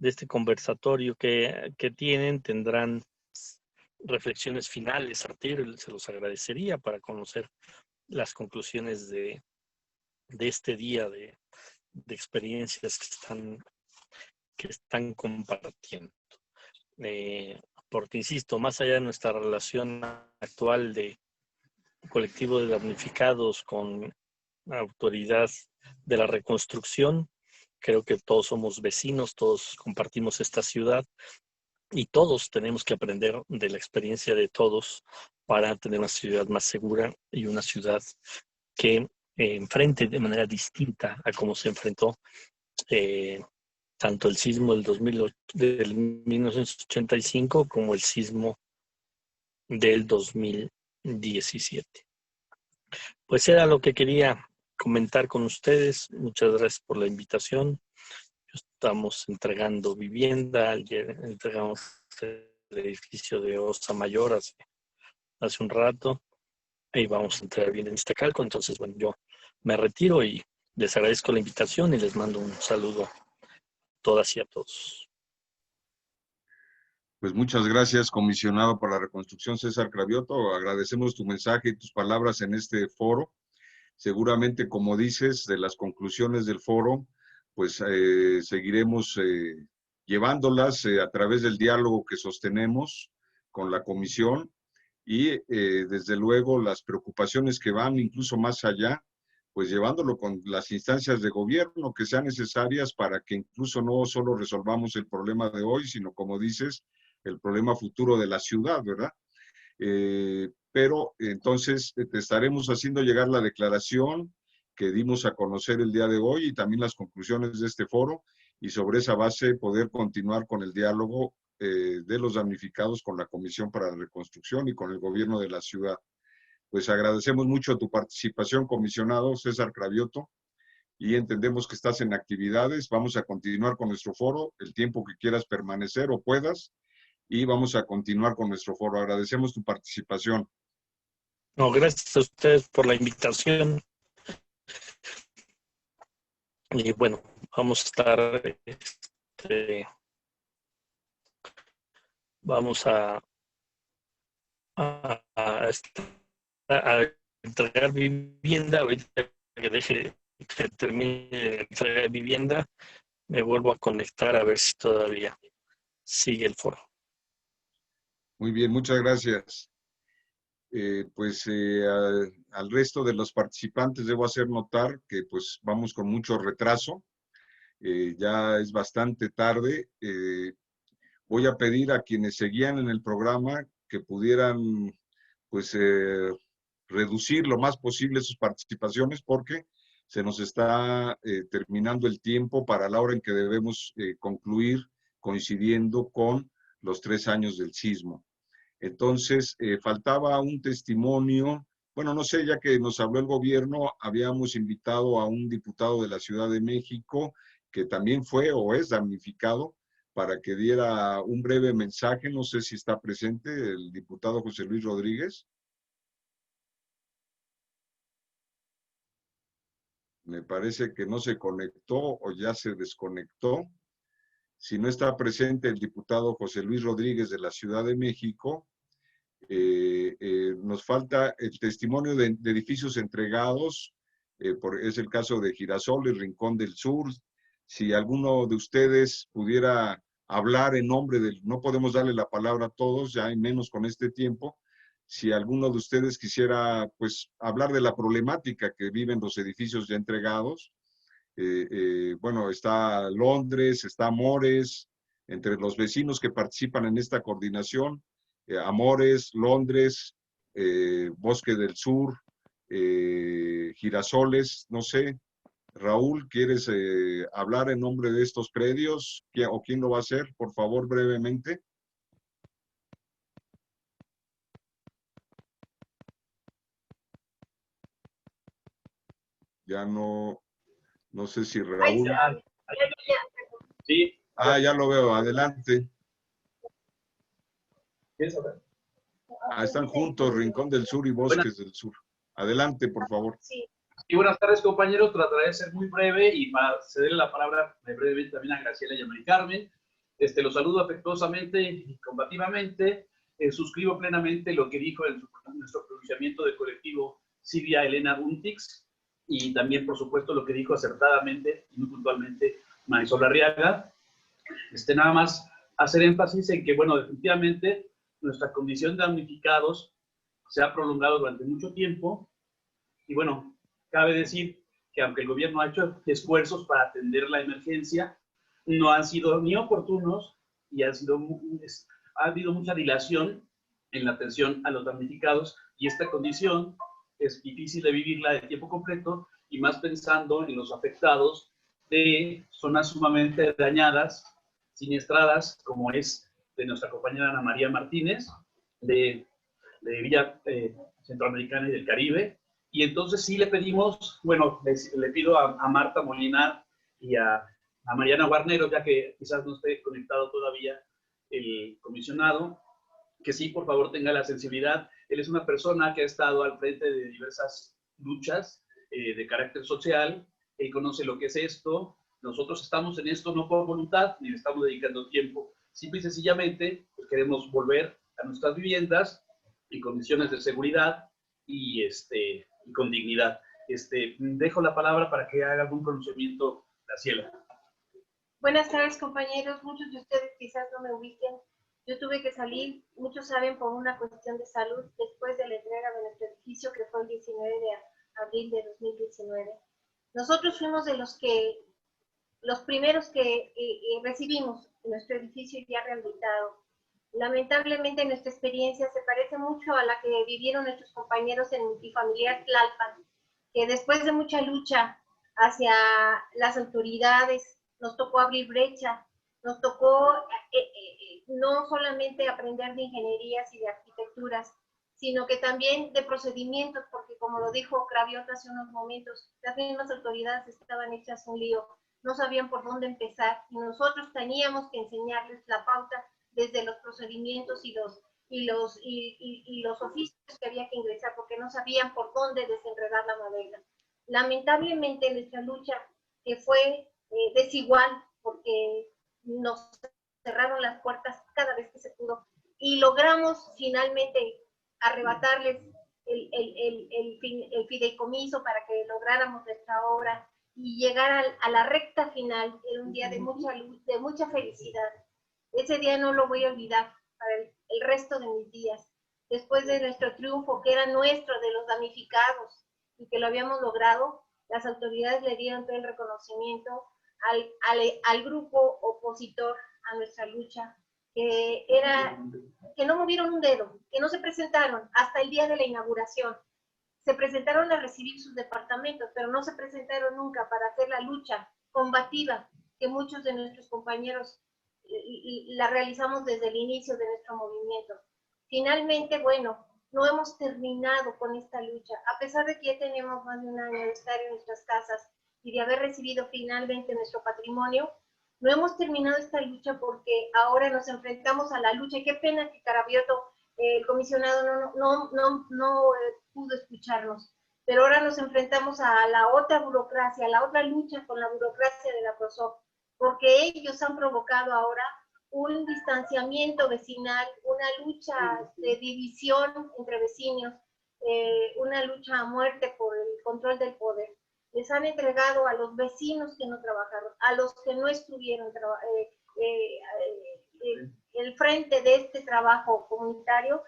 Speaker 16: este conversatorio que tienen tendrán reflexiones finales a partir, se los agradecería para conocer las conclusiones de este día de experiencias que están compartiendo. Porque, insisto, más allá de nuestra relación actual de colectivo de damnificados con autoridad de la reconstrucción, creo que todos somos vecinos, todos compartimos esta ciudad y todos tenemos que aprender de la experiencia de todos para tener una ciudad más segura y una ciudad que enfrente de manera distinta a cómo se enfrentó tanto el sismo del 1985 como el sismo del 2017. Pues era lo que quería comentar con ustedes. Muchas gracias por la invitación. Estamos entregando vivienda. Ayer entregamos el edificio de Osa Mayor hace un rato. Ahí vamos a entregar bien en Iztacalco. Entonces, bueno, yo me retiro y les agradezco la invitación y les mando un saludo a todas y a todos.
Speaker 3: Pues muchas gracias, comisionado por la reconstrucción, César Cravioto. Agradecemos tu mensaje y tus palabras en este foro. Seguramente, como dices, de las conclusiones del foro, pues seguiremos llevándolas a través del diálogo que sostenemos con la comisión y desde luego las preocupaciones que van incluso más allá, pues llevándolo con las instancias de gobierno que sean necesarias para que incluso no solo resolvamos el problema de hoy, sino como dices, el problema futuro de la ciudad, ¿verdad? Pero entonces te estaremos haciendo llegar la declaración que dimos a conocer el día de hoy y también las conclusiones de este foro y sobre esa base poder continuar con el diálogo de los damnificados con la Comisión para la Reconstrucción y con el gobierno de la ciudad. Pues agradecemos mucho tu participación, comisionado César Cravioto, y entendemos que estás en actividades. Vamos a continuar con nuestro foro el tiempo que quieras permanecer o puedas, y vamos a continuar con nuestro foro. Agradecemos tu participación.
Speaker 16: No, gracias a ustedes por la invitación. Y bueno, vamos a estar, vamos a entregar vivienda. Ahorita que termine de entregar vivienda, me vuelvo a conectar a ver si todavía sigue el foro.
Speaker 3: Muy bien, muchas gracias. Al resto de los participantes debo hacer notar que pues vamos con mucho retraso. Ya es bastante tarde. Voy a pedir a quienes seguían en el programa que pudieran pues reducir lo más posible sus participaciones porque se nos está terminando el tiempo para la hora en que debemos concluir coincidiendo con los 3 años del sismo. Entonces, faltaba un testimonio. Bueno, no sé, ya que nos habló el gobierno, habíamos invitado a un diputado de la Ciudad de México que también fue o es damnificado para que diera un breve mensaje. No sé si está presente el diputado José Luis Rodríguez. Me parece que no se conectó o ya se desconectó. Si no está presente el diputado José Luis Rodríguez de la Ciudad de México, nos falta el testimonio de edificios entregados, es el caso de Girasoles, Rincón del Sur. Si alguno de ustedes pudiera hablar en nombre del, no podemos darle la palabra a todos, ya hay menos con este tiempo. Si alguno de ustedes quisiera, pues, hablar de la problemática que viven los edificios ya entregados. Bueno, está Londres, está Amores, entre los vecinos que participan en esta coordinación, Amores, Londres, Bosque del Sur, Girasoles, no sé. Raúl, ¿quieres hablar en nombre de estos predios? ¿O quién lo va a hacer? Por favor, brevemente. Ya no sé si Raúl.
Speaker 6: Sí.
Speaker 3: Ah, ya lo veo, adelante.
Speaker 6: ¿Quieres saber?
Speaker 3: Están juntos, Rincón del Sur y Bosques del Sur. Adelante, por favor.
Speaker 6: Sí, buenas tardes, compañeros. Trataré de ser muy breve y para cederle la palabra brevemente también a Graciela y a Mari Carmen. Los saludo afectuosamente y combativamente. Suscribo plenamente lo que dijo en nuestro pronunciamiento del colectivo Silvia Elena Buntix y también, por supuesto, lo que dijo acertadamente y muy puntualmente Marisol Arriaga. Nada más hacer énfasis en que, bueno, definitivamente nuestra condición de damnificados se ha prolongado durante mucho tiempo y, bueno, cabe decir que aunque el gobierno ha hecho esfuerzos para atender la emergencia, no han sido ni oportunos y ha habido mucha dilación en la atención a los damnificados y esta condición es difícil de vivirla de tiempo completo y más pensando en los afectados de zonas sumamente dañadas, siniestradas, como es de nuestra compañera Ana María Martínez, de Villa Centroamericana y del Caribe. Y entonces sí le pedimos, bueno, le pido a Marta Molinar y a Mariana Guarnero, ya que quizás no esté conectado todavía el comisionado, que sí, por favor, tenga la sensibilidad. Él es una persona que ha estado al frente de diversas luchas de carácter social. Él conoce lo que es esto. Nosotros estamos en esto no por voluntad, ni le estamos dedicando tiempo. Simple y sencillamente, pues queremos volver a nuestras viviendas en condiciones de seguridad y con dignidad. Dejo la palabra para que haga algún pronunciamiento, Graciela.
Speaker 4: Buenas tardes, compañeros. Muchos de ustedes quizás no me ubiquen. Yo tuve que salir, muchos saben, por una cuestión de salud después de la entrega de nuestro edificio, que fue el 19 de abril de 2019. Nosotros fuimos de los primeros que recibimos nuestro edificio ya rehabilitado. Lamentablemente nuestra experiencia se parece mucho a la que vivieron nuestros compañeros en multifamiliar Tlalpan, que después de mucha lucha hacia las autoridades, nos tocó abrir brecha, nos tocó no solamente aprender de ingenierías y de arquitecturas, sino que también de procedimientos, porque como lo dijo Craviot hace unos momentos, las mismas autoridades estaban hechas un lío, no sabían por dónde empezar, y nosotros teníamos que enseñarles la pauta desde los procedimientos y los oficios que había que ingresar, porque no sabían por dónde desenredar la madera. Lamentablemente nuestra lucha, que fue desigual, porque nos cerraron las puertas cada vez que se pudo, y logramos finalmente arrebatarles el fideicomiso para que lográramos nuestra obra y llegar a la recta final. Era un día de mucha luz, de mucha felicidad. Ese día no lo voy a olvidar para el resto de mis días. Después de nuestro triunfo, que era nuestro, de los damnificados, y que lo habíamos logrado, las autoridades le dieron todo el reconocimiento al grupo opositor a nuestra lucha, que no movieron un dedo, que no se presentaron hasta el día de la inauguración. Se presentaron a recibir sus departamentos, pero no se presentaron nunca para hacer la lucha combativa que muchos de nuestros compañeros la realizamos desde el inicio de nuestro movimiento. Finalmente, bueno, no hemos terminado con esta lucha, a pesar de que ya tenemos más de un año de estar en nuestras casas y de haber recibido finalmente nuestro patrimonio. No hemos terminado esta lucha porque ahora nos enfrentamos a la lucha. Qué pena que Carabiotto, el comisionado, no pudo escucharnos. Pero ahora nos enfrentamos a la otra burocracia, a la otra lucha con la burocracia de la PROSOP, porque ellos han provocado ahora un distanciamiento vecinal, una lucha de división entre vecinos, una lucha a muerte por el control del poder. Les han entregado a los vecinos que no trabajaron, a los que no estuvieron el frente de este trabajo comunitario,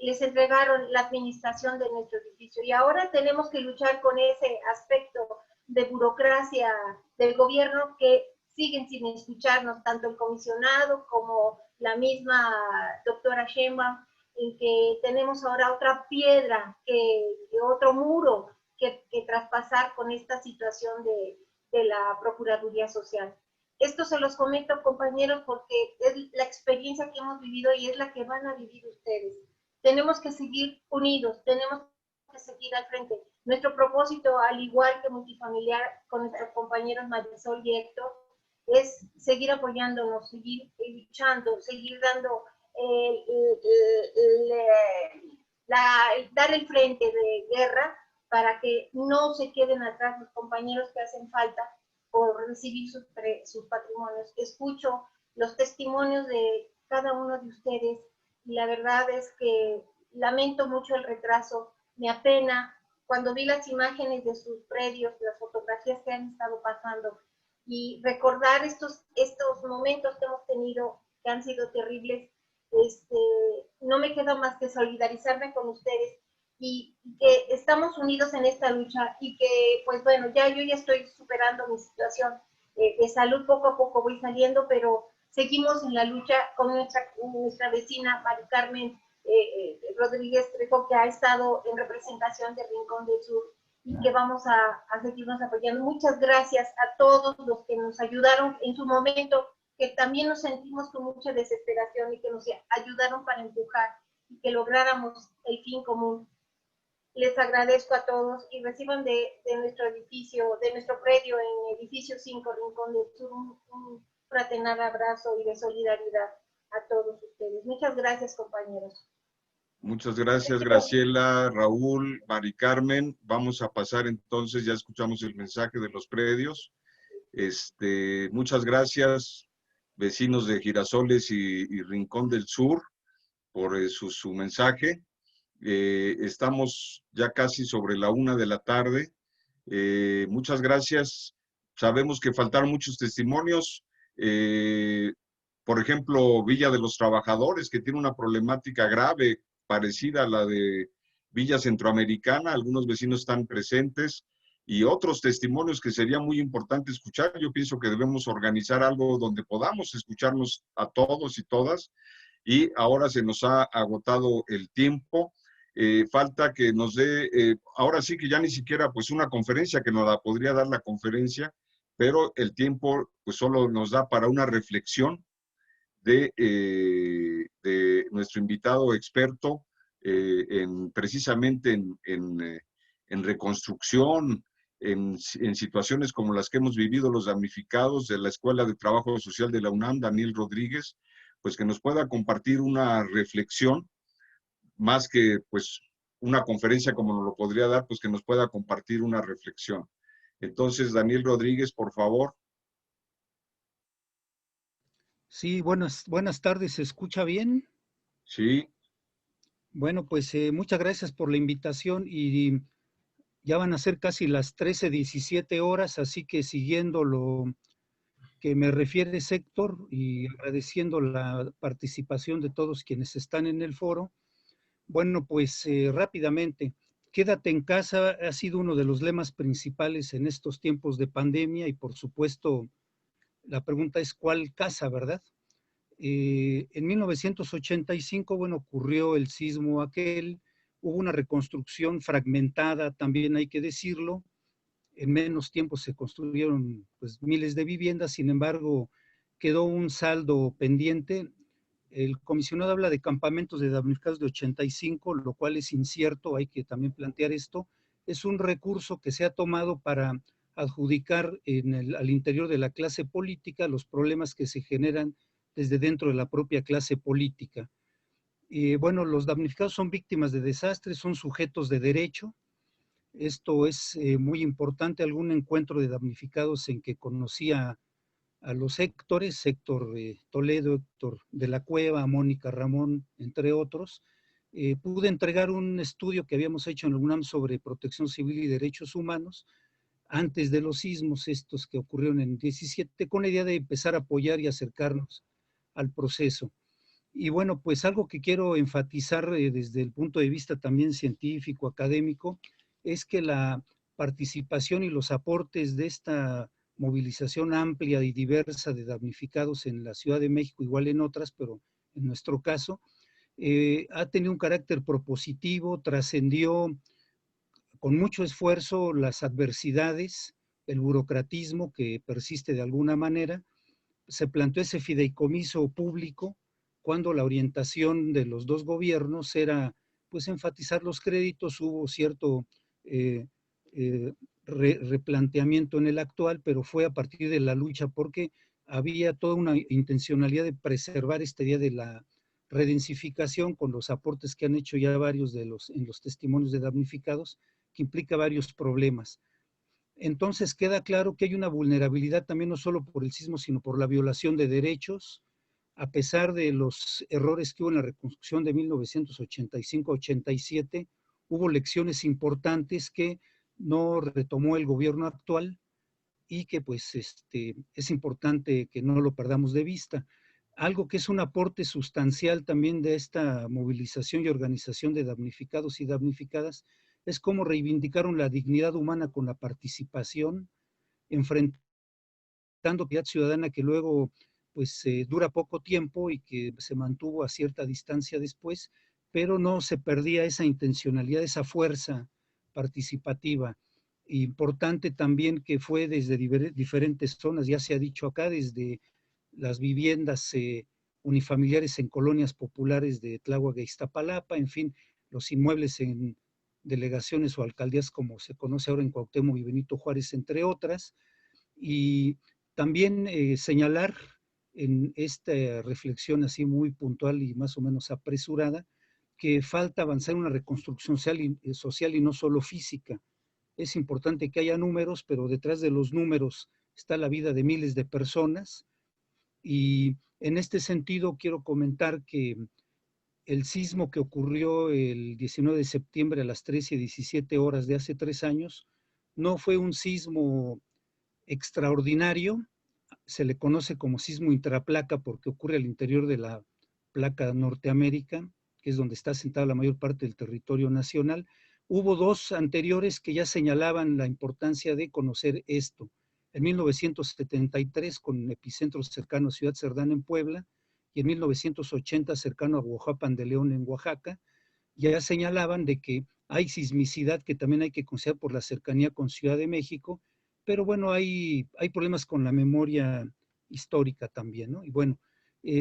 Speaker 4: les entregaron la administración de nuestro edificio. Y ahora tenemos que luchar con ese aspecto de burocracia del gobierno que siguen sin escucharnos, tanto el comisionado como la misma doctora Sheinbaum, en que tenemos ahora otra piedra, que otro muro que traspasar con esta situación de la Procuraduría Social. Esto se los comento, compañeros, porque es la experiencia que hemos vivido y es la que van a vivir ustedes. Tenemos que seguir unidos, tenemos que seguir al frente. Nuestro propósito, al igual que multifamiliar con nuestros compañeros Marisol y Héctor, es seguir apoyándonos, seguir luchando, seguir dando dar el frente de guerra para que no se queden atrás los compañeros que hacen falta por recibir sus patrimonios. Escucho los testimonios de cada uno de ustedes y la verdad es que lamento mucho el retraso, me apena cuando vi las imágenes de sus predios, las fotografías que han estado pasando y recordar estos momentos que hemos tenido que han sido terribles. No me queda más que solidarizarme con ustedes y que estamos unidos en esta lucha y que, pues bueno, yo ya estoy superando mi situación de salud, poco a poco voy saliendo, pero seguimos en la lucha con nuestra vecina Mari Carmen Rodríguez Trejo, que ha estado en representación de Rincón del Sur y que vamos a seguirnos apoyando. Muchas gracias a todos los que nos ayudaron en su momento, que también nos sentimos con mucha desesperación y que nos ayudaron para empujar y que lográramos el fin común. Les agradezco a todos y reciban de nuestro edificio, de nuestro predio en edificio 5, Rincón del Sur, un fraternal abrazo y de solidaridad a todos ustedes. Muchas gracias, compañeros.
Speaker 3: Muchas gracias, Graciela, Raúl, Mari Carmen. Vamos a pasar entonces, ya escuchamos el mensaje de los predios. Muchas gracias, vecinos de Girasoles y Rincón del Sur, por su mensaje. Estamos ya casi sobre la 1 de la tarde. Muchas gracias. Sabemos que faltaron muchos testimonios. Por ejemplo, Villa de los Trabajadores, que tiene una problemática grave, parecida a la de Villa Centroamericana. Algunos vecinos están presentes y otros testimonios que sería muy importante escuchar. Yo pienso que debemos organizar algo donde podamos escucharnos a todos y todas. Y ahora se nos ha agotado el tiempo. Falta que nos dé, ahora sí que ya ni siquiera pues una conferencia, que nos la podría dar la conferencia, pero el tiempo pues solo nos da para una reflexión de nuestro invitado experto precisamente en reconstrucción, en situaciones como las que hemos vivido los damnificados, de la Escuela de Trabajo Social de la UNAM, Daniel Rodríguez, pues que nos pueda compartir una reflexión, más que pues una conferencia como nos lo podría dar, pues que nos pueda compartir una reflexión. Entonces, Daniel Rodríguez, por favor.
Speaker 19: Sí, buenas tardes, ¿se escucha bien?
Speaker 3: Sí.
Speaker 19: Bueno, pues muchas gracias por la invitación y ya van a ser casi las 13:17 horas, así que siguiendo lo que me refiere Héctor y agradeciendo la participación de todos quienes están en el foro, bueno, pues rápidamente, quédate en casa ha sido uno de los lemas principales en estos tiempos de pandemia y por supuesto la pregunta es ¿cuál casa, verdad? En 1985, bueno, ocurrió el sismo aquel, hubo una reconstrucción fragmentada, también hay que decirlo, en menos tiempo se construyeron pues miles de viviendas, sin embargo, quedó un saldo pendiente. El comisionado habla de campamentos de damnificados de 85, lo cual es incierto, hay que también plantear esto. Es un recurso que se ha tomado para adjudicar al interior de la clase política los problemas que se generan desde dentro de la propia clase política. Bueno, los damnificados son víctimas de desastres, son sujetos de derecho. Esto es muy importante. Algún encuentro de damnificados en que conocía a los Héctores, Héctor Toledo, Héctor de la Cueva, Mónica Ramón, entre otros, pude entregar un estudio que habíamos hecho en el UNAM sobre protección civil y derechos humanos antes de los sismos estos que ocurrieron en 17, con la idea de empezar a apoyar y acercarnos al proceso. Y bueno, pues algo que quiero enfatizar desde el punto de vista también científico, académico, es que la participación y los aportes de esta movilización amplia y diversa de damnificados en la Ciudad de México, igual en otras, pero en nuestro caso, ha tenido un carácter propositivo, trascendió con mucho esfuerzo las adversidades, el burocratismo que persiste de alguna manera. Se planteó ese fideicomiso público cuando la orientación de los dos gobiernos era pues enfatizar los créditos. Hubo cierto replanteamiento en el actual, pero fue a partir de la lucha porque había toda una intencionalidad de preservar este día de la redensificación con los aportes que han hecho ya varios en los testimonios de damnificados, que implica varios problemas. Entonces queda claro que hay una vulnerabilidad también no solo por el sismo, sino por la violación de derechos, a pesar de los errores que hubo en la reconstrucción de 1985-87, hubo lecciones importantes que no retomó el gobierno actual y que pues es importante que no lo perdamos de vista. Algo que es un aporte sustancial también de esta movilización y organización de damnificados y damnificadas es cómo reivindicaron la dignidad humana con la participación, enfrentando actividad ciudadana que luego pues dura poco tiempo y que se mantuvo a cierta distancia después, pero no se perdía esa intencionalidad, esa fuerza participativa. Importante también que fue desde diferentes zonas, ya se ha dicho acá, desde las viviendas unifamiliares en colonias populares de Tláhuac e Iztapalapa, en fin, los inmuebles en delegaciones o alcaldías como se conoce ahora en Cuauhtémoc y Benito Juárez, entre otras. Y también señalar en esta reflexión así muy puntual y más o menos apresurada, que falta avanzar en una reconstrucción social y no solo física. Es importante que haya números, pero detrás de los números está la vida de miles de personas. Y en este sentido quiero comentar que el sismo que ocurrió el 19 de septiembre a las 13:17 horas de hace 3 años no fue un sismo extraordinario, se le conoce como sismo intraplaca porque ocurre al interior de la placa Norteamérica, que es donde está asentada la mayor parte del territorio nacional. Hubo 2 anteriores que ya señalaban la importancia de conocer esto. En 1973, con epicentro cercano a Ciudad Cerdán en Puebla, y en 1980 cercano a Huajuapan de León en Oaxaca, ya señalaban de que hay sismicidad que también hay que considerar por la cercanía con Ciudad de México, pero bueno, hay problemas con la memoria histórica también, ¿no? Y bueno,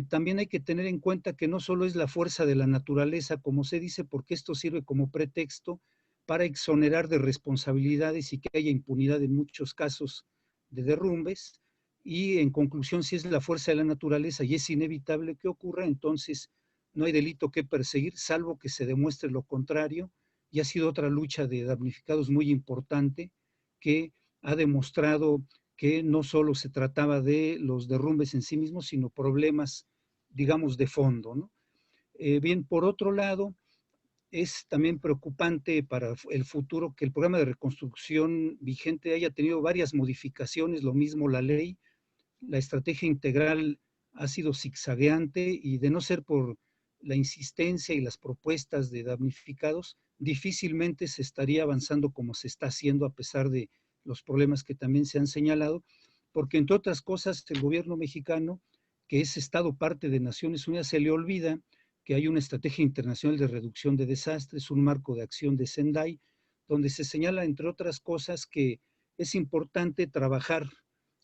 Speaker 19: también hay que tener en cuenta que no solo es la fuerza de la naturaleza, como se dice, porque esto sirve como pretexto para exonerar de responsabilidades y que haya impunidad en muchos casos de derrumbes, y en conclusión, si es la fuerza de la naturaleza y es inevitable que ocurra, entonces no hay delito que perseguir, salvo que se demuestre lo contrario, y ha sido otra lucha de damnificados muy importante, que ha demostrado que no solo se trataba de los derrumbes en sí mismos, sino problemas, digamos, de fondo, ¿no? Bien, por otro lado, es también preocupante para el futuro que el programa de reconstrucción vigente haya tenido varias modificaciones, lo mismo la ley. La estrategia integral ha sido zigzagueante y de no ser por la insistencia y las propuestas de damnificados, difícilmente se estaría avanzando como se está haciendo a pesar de los problemas que también se han señalado, porque entre otras cosas el gobierno mexicano, que es Estado parte de Naciones Unidas, se le olvida que hay una estrategia internacional de reducción de desastres, un marco de acción de Sendai, donde se señala, entre otras cosas, que es importante trabajar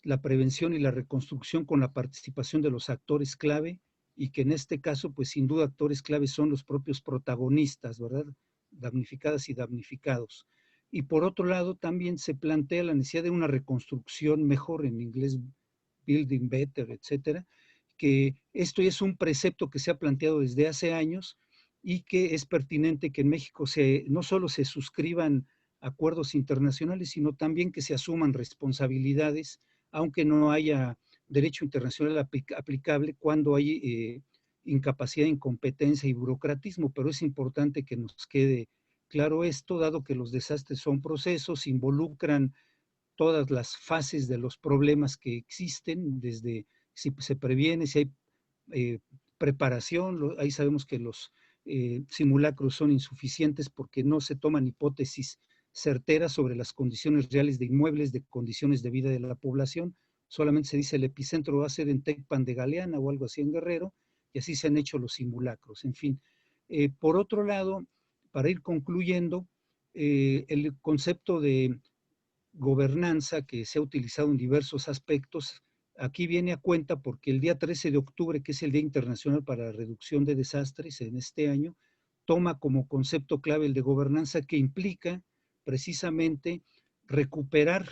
Speaker 19: la prevención y la reconstrucción con la participación de los actores clave, y que en este caso, pues sin duda actores clave son los propios protagonistas, ¿verdad? Damnificadas y damnificados. y por otro lado también se plantea la necesidad de una reconstrucción mejor, en inglés building better, etcétera, que esto es un precepto que se ha planteado desde hace años y que es pertinente que en México no solo se suscriban acuerdos internacionales, sino también que se asuman responsabilidades, aunque no haya derecho internacional aplicable cuando hay incapacidad, incompetencia y burocratismo, pero es importante que nos quede claro esto, dado que los desastres son procesos, involucran todas las fases de los problemas que existen, desde si se previene, si hay preparación, ahí sabemos que los simulacros son insuficientes porque no se toman hipótesis certeras sobre las condiciones reales de inmuebles, de condiciones de vida de la población, solamente se dice el epicentro va a ser en Tecpan de Galeana o algo así en Guerrero, y así se han hecho los simulacros, en fin. Por otro lado, para ir concluyendo, el concepto de gobernanza que se ha utilizado en diversos aspectos, aquí viene a cuenta porque el día 13 de octubre, que es el Día Internacional para la Reducción de Desastres en este año, toma como concepto clave el de gobernanza, que implica precisamente recuperar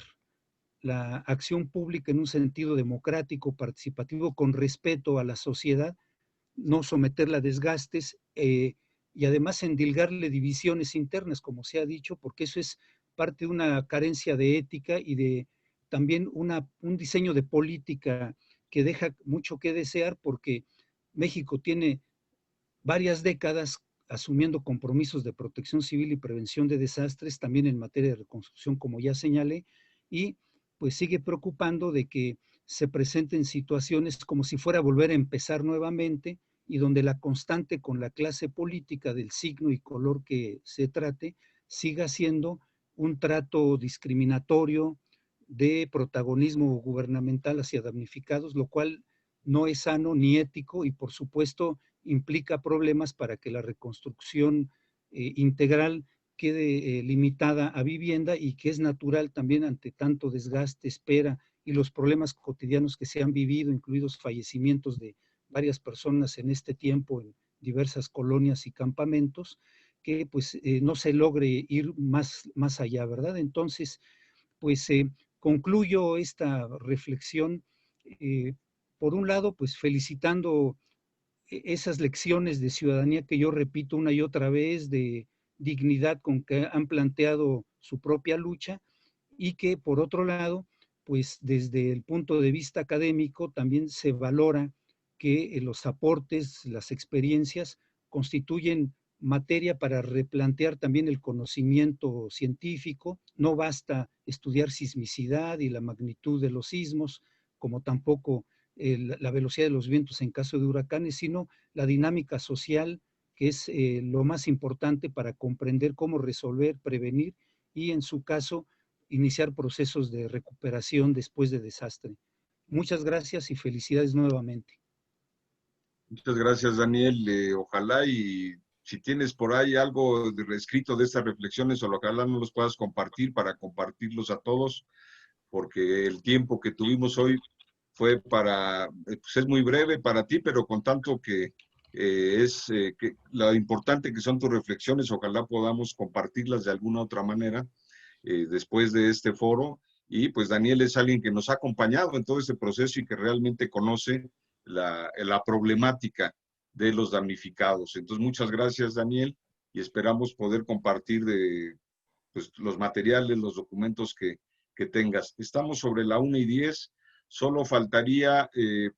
Speaker 19: la acción pública en un sentido democrático, participativo, con respeto a la sociedad, no someterla a desgastes y además endilgarle divisiones internas, como se ha dicho, porque eso es parte de una carencia de ética y de también un diseño de política que deja mucho que desear, porque México tiene varias décadas asumiendo compromisos de protección civil y prevención de desastres, también en materia de reconstrucción, como ya señalé, y pues sigue preocupando de que se presenten situaciones como si fuera a volver a empezar nuevamente, y donde la constante con la clase política del signo y color que se trate siga siendo un trato discriminatorio de protagonismo gubernamental hacia damnificados, lo cual no es sano ni ético y por supuesto implica problemas para que la reconstrucción integral quede limitada a vivienda, y que es natural también ante tanto desgaste, espera y los problemas cotidianos que se han vivido, incluidos fallecimientos de varias personas en este tiempo en diversas colonias y campamentos, que pues no se logre ir más allá, ¿verdad? Entonces, pues concluyo esta reflexión, por un lado, pues felicitando esas lecciones de ciudadanía que yo repito una y otra vez, de dignidad con que han planteado su propia lucha, y que por otro lado, pues desde el punto de vista académico también se valora que los aportes, las experiencias constituyen materia para replantear también el conocimiento científico. No basta estudiar sismicidad y la magnitud de los sismos, como tampoco la velocidad de los vientos en caso de huracanes, sino la dinámica social, que es lo más importante para comprender cómo resolver, prevenir y, en su caso, iniciar procesos de recuperación después de desastre. Muchas gracias y felicidades nuevamente.
Speaker 3: Muchas gracias, Daniel. Ojalá y si tienes por ahí algo de reescrito de estas reflexiones, ojalá nos los puedas compartir para compartirlos a todos, porque el tiempo que tuvimos hoy fue pues es muy breve para ti, pero con tanto que lo importante que son tus reflexiones, ojalá podamos compartirlas de alguna otra manera después de este foro. Y pues Daniel es alguien que nos ha acompañado en todo este proceso y que realmente conoce la problemática de los damnificados. Entonces, muchas gracias, Daniel, y esperamos poder compartir pues, los materiales, los documentos que tengas. Estamos sobre la 1:10. Solo faltaría, le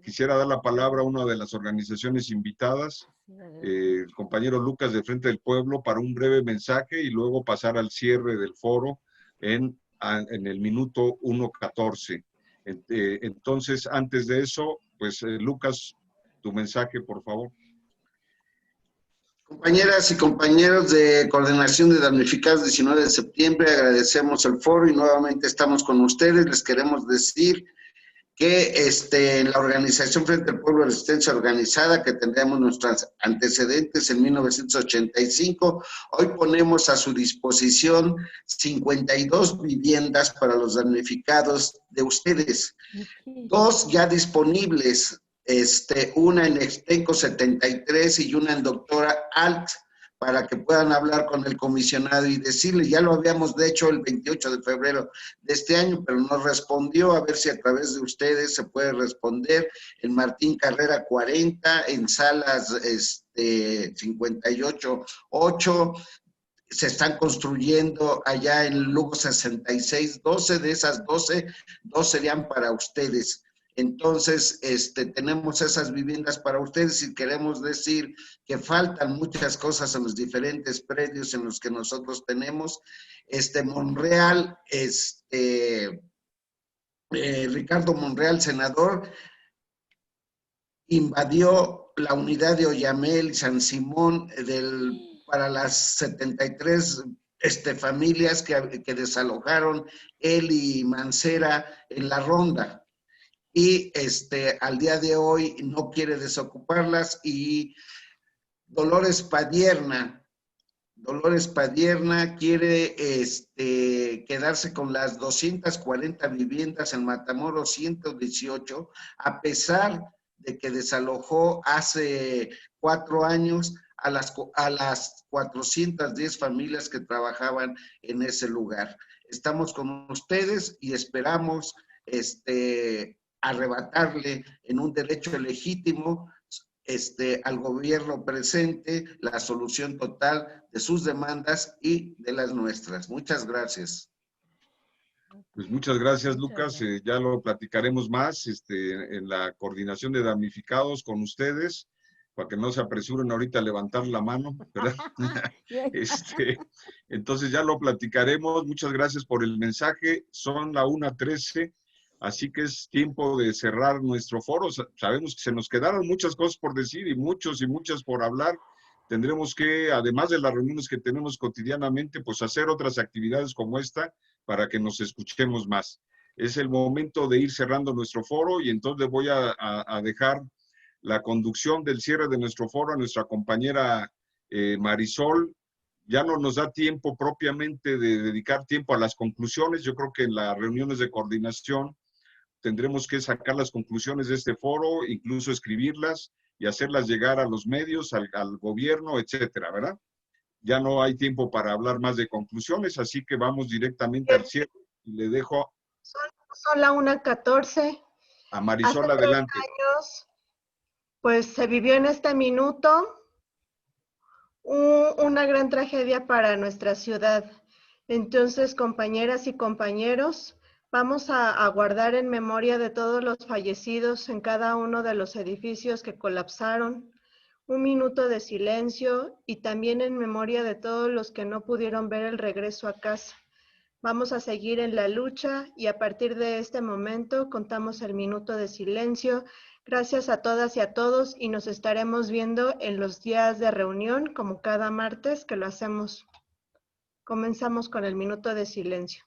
Speaker 3: quisiera dar la palabra a una de las organizaciones invitadas, el compañero Lucas de Frente del Pueblo, para un breve mensaje y luego pasar al cierre del foro en el minuto 1:14. Entonces, antes de eso, pues Lucas, tu mensaje, por favor.
Speaker 1: Compañeras y compañeros de Coordinación de Damnificados 19 de septiembre, agradecemos el foro y nuevamente estamos con ustedes. Les queremos decir que en la organización Frente al Pueblo de Resistencia Organizada, que tendríamos nuestros antecedentes en 1985, hoy ponemos a su disposición 52 viviendas para los damnificados de ustedes. 2 ya disponibles, una en Extenco 73 y una en Doctora Alt, para que puedan hablar con el comisionado y decirle, ya lo habíamos hecho el 28 de febrero de este año, pero no respondió, a ver si a través de ustedes se puede responder. En Martín Carrera 40, en Salas 58-8, se están construyendo allá en Lugo 66, 12 de esas 12, 2 serían para ustedes. Entonces, tenemos esas viviendas para ustedes y queremos decir que faltan muchas cosas en los diferentes predios en los que nosotros tenemos. Monreal, Ricardo Monreal, senador, invadió la unidad de Oyamel y San Simón para las 73 familias que desalojaron él y Mancera en la ronda. Y al día de hoy no quiere desocuparlas. Y Dolores Padierna quiere quedarse con las 240 viviendas en Matamoros 118, a pesar de que desalojó hace 4 años a las 410 familias que trabajaban en ese lugar. Estamos con ustedes y esperamos arrebatarle en un derecho legítimo al gobierno presente la solución total de sus demandas y de las nuestras. Muchas gracias.
Speaker 3: Pues muchas gracias, Lucas. Ya lo platicaremos más en la coordinación de damnificados con ustedes, para que no se apresuren ahorita a levantar la mano, ¿verdad? Entonces ya lo platicaremos. Muchas gracias por el mensaje. Son la 1:13. Así que es tiempo de cerrar nuestro foro. Sabemos que se nos quedaron muchas cosas por decir y muchos y muchas por hablar. Tendremos que, además de las reuniones que tenemos cotidianamente, pues hacer otras actividades como esta para que nos escuchemos más. Es el momento de ir cerrando nuestro foro y entonces voy a dejar la conducción del cierre de nuestro foro a nuestra compañera Marisol. Ya no nos da tiempo propiamente de dedicar tiempo a las conclusiones. Yo creo que en las reuniones de coordinación tendremos que sacar las conclusiones de este foro, incluso escribirlas y hacerlas llegar a los medios, al gobierno, etcétera, ¿verdad? Ya no hay tiempo para hablar más de conclusiones, así que vamos directamente al cierre y le dejo.
Speaker 13: Son la 1:14.
Speaker 3: A Marisol,
Speaker 13: hace
Speaker 3: adelante.
Speaker 13: 3 años, pues se vivió en este minuto una gran tragedia para nuestra ciudad. Entonces, compañeras y compañeros, vamos a guardar en memoria de todos los fallecidos en cada uno de los edificios que colapsaron, un minuto de silencio y también en memoria de todos los que no pudieron ver el regreso a casa. Vamos a seguir en la lucha y a partir de este momento contamos el minuto de silencio. Gracias a todas y a todos y nos estaremos viendo en los días de reunión como cada martes que lo hacemos. Comenzamos con el minuto de silencio.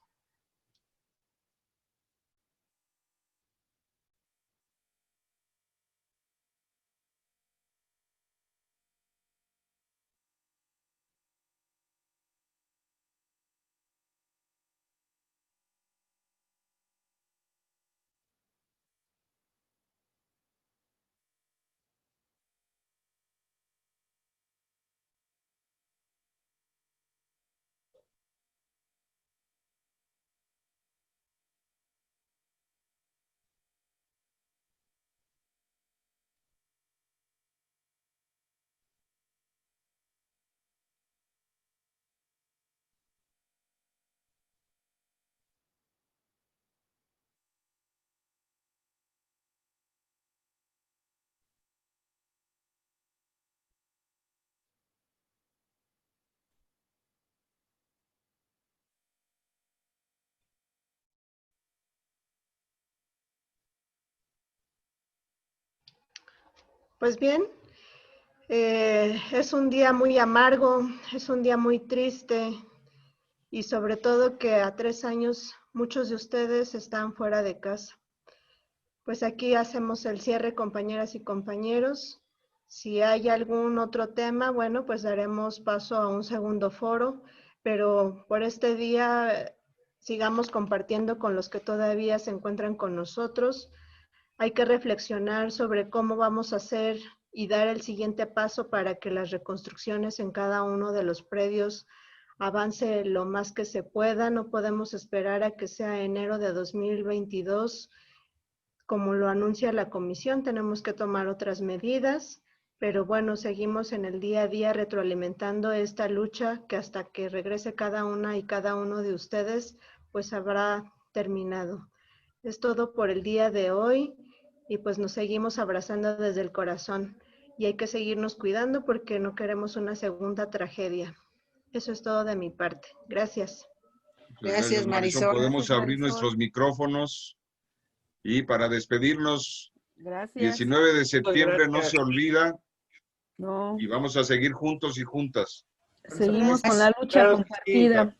Speaker 13: Pues bien, es un día muy amargo, es un día muy triste y sobre todo que a 3 años muchos de ustedes están fuera de casa. Pues aquí hacemos el cierre, compañeras y compañeros. Si hay algún otro tema, bueno, pues daremos paso a un segundo foro, pero por este día sigamos compartiendo con los que todavía se encuentran con nosotros. Hay que reflexionar sobre cómo vamos a hacer y dar el siguiente paso para que las reconstrucciones en cada uno de los predios avance lo más que se pueda. No podemos esperar a que sea enero de 2022, como lo anuncia la comisión. Tenemos que tomar otras medidas, pero bueno, seguimos en el día a día retroalimentando esta lucha que hasta que regrese cada una y cada uno de ustedes, pues habrá terminado. Es todo por el día de hoy y pues nos seguimos abrazando desde el corazón y hay que seguirnos cuidando porque no queremos una segunda tragedia. Eso es todo de mi parte. Gracias.
Speaker 3: Gracias, Marisol. Podemos abrir nuestros micrófonos y para despedirnos,
Speaker 5: Gracias.
Speaker 3: 19 de septiembre no se olvida
Speaker 5: No.
Speaker 3: y vamos a seguir juntos y juntas.
Speaker 5: Seguimos con la lucha compartida.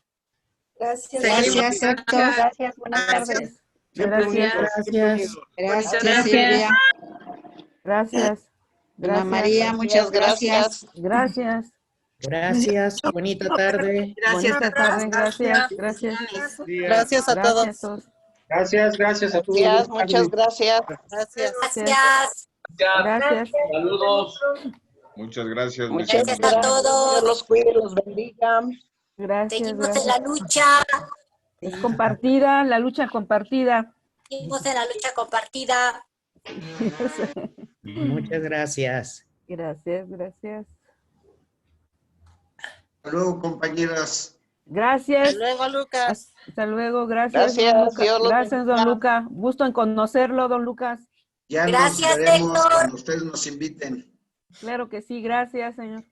Speaker 2: Gracias.
Speaker 20: Gracias, Héctor.
Speaker 5: Gracias, buenas tardes.
Speaker 20: Gracias.
Speaker 5: Gracias,
Speaker 20: Silvia.
Speaker 5: Gracias.
Speaker 20: Ana María, muchas gracias.
Speaker 5: Gracias.
Speaker 20: Gracias. Bonita tarde.
Speaker 5: Bonita tarde. Gracias. Gracias.
Speaker 20: Gracias a todos.
Speaker 21: Gracias a todos.
Speaker 7: Gracias, muchas gracias.
Speaker 14: Gracias.
Speaker 5: Gracias.
Speaker 6: Saludos.
Speaker 3: Muchas gracias.
Speaker 14: Muchas gracias a todos.
Speaker 7: Dios los cuide y los bendiga.
Speaker 5: Gracias.
Speaker 14: Seguimos en la lucha.
Speaker 5: Es compartida, la lucha compartida.
Speaker 14: Seguimos en la lucha compartida.
Speaker 20: Muchas gracias.
Speaker 5: Gracias.
Speaker 1: Hasta luego, compañeras.
Speaker 5: Gracias.
Speaker 7: Hasta luego, Lucas.
Speaker 5: Hasta luego, gracias.
Speaker 7: Gracias,
Speaker 5: Don Lucas.
Speaker 7: Dios los
Speaker 5: Gracias, don
Speaker 7: bendiga.
Speaker 5: Luca. Gusto en conocerlo, don Lucas.
Speaker 1: Ya
Speaker 14: Gracias,
Speaker 1: nos veremos
Speaker 14: Héctor.
Speaker 1: cuando ustedes nos inviten.
Speaker 5: Claro que sí, gracias, señor.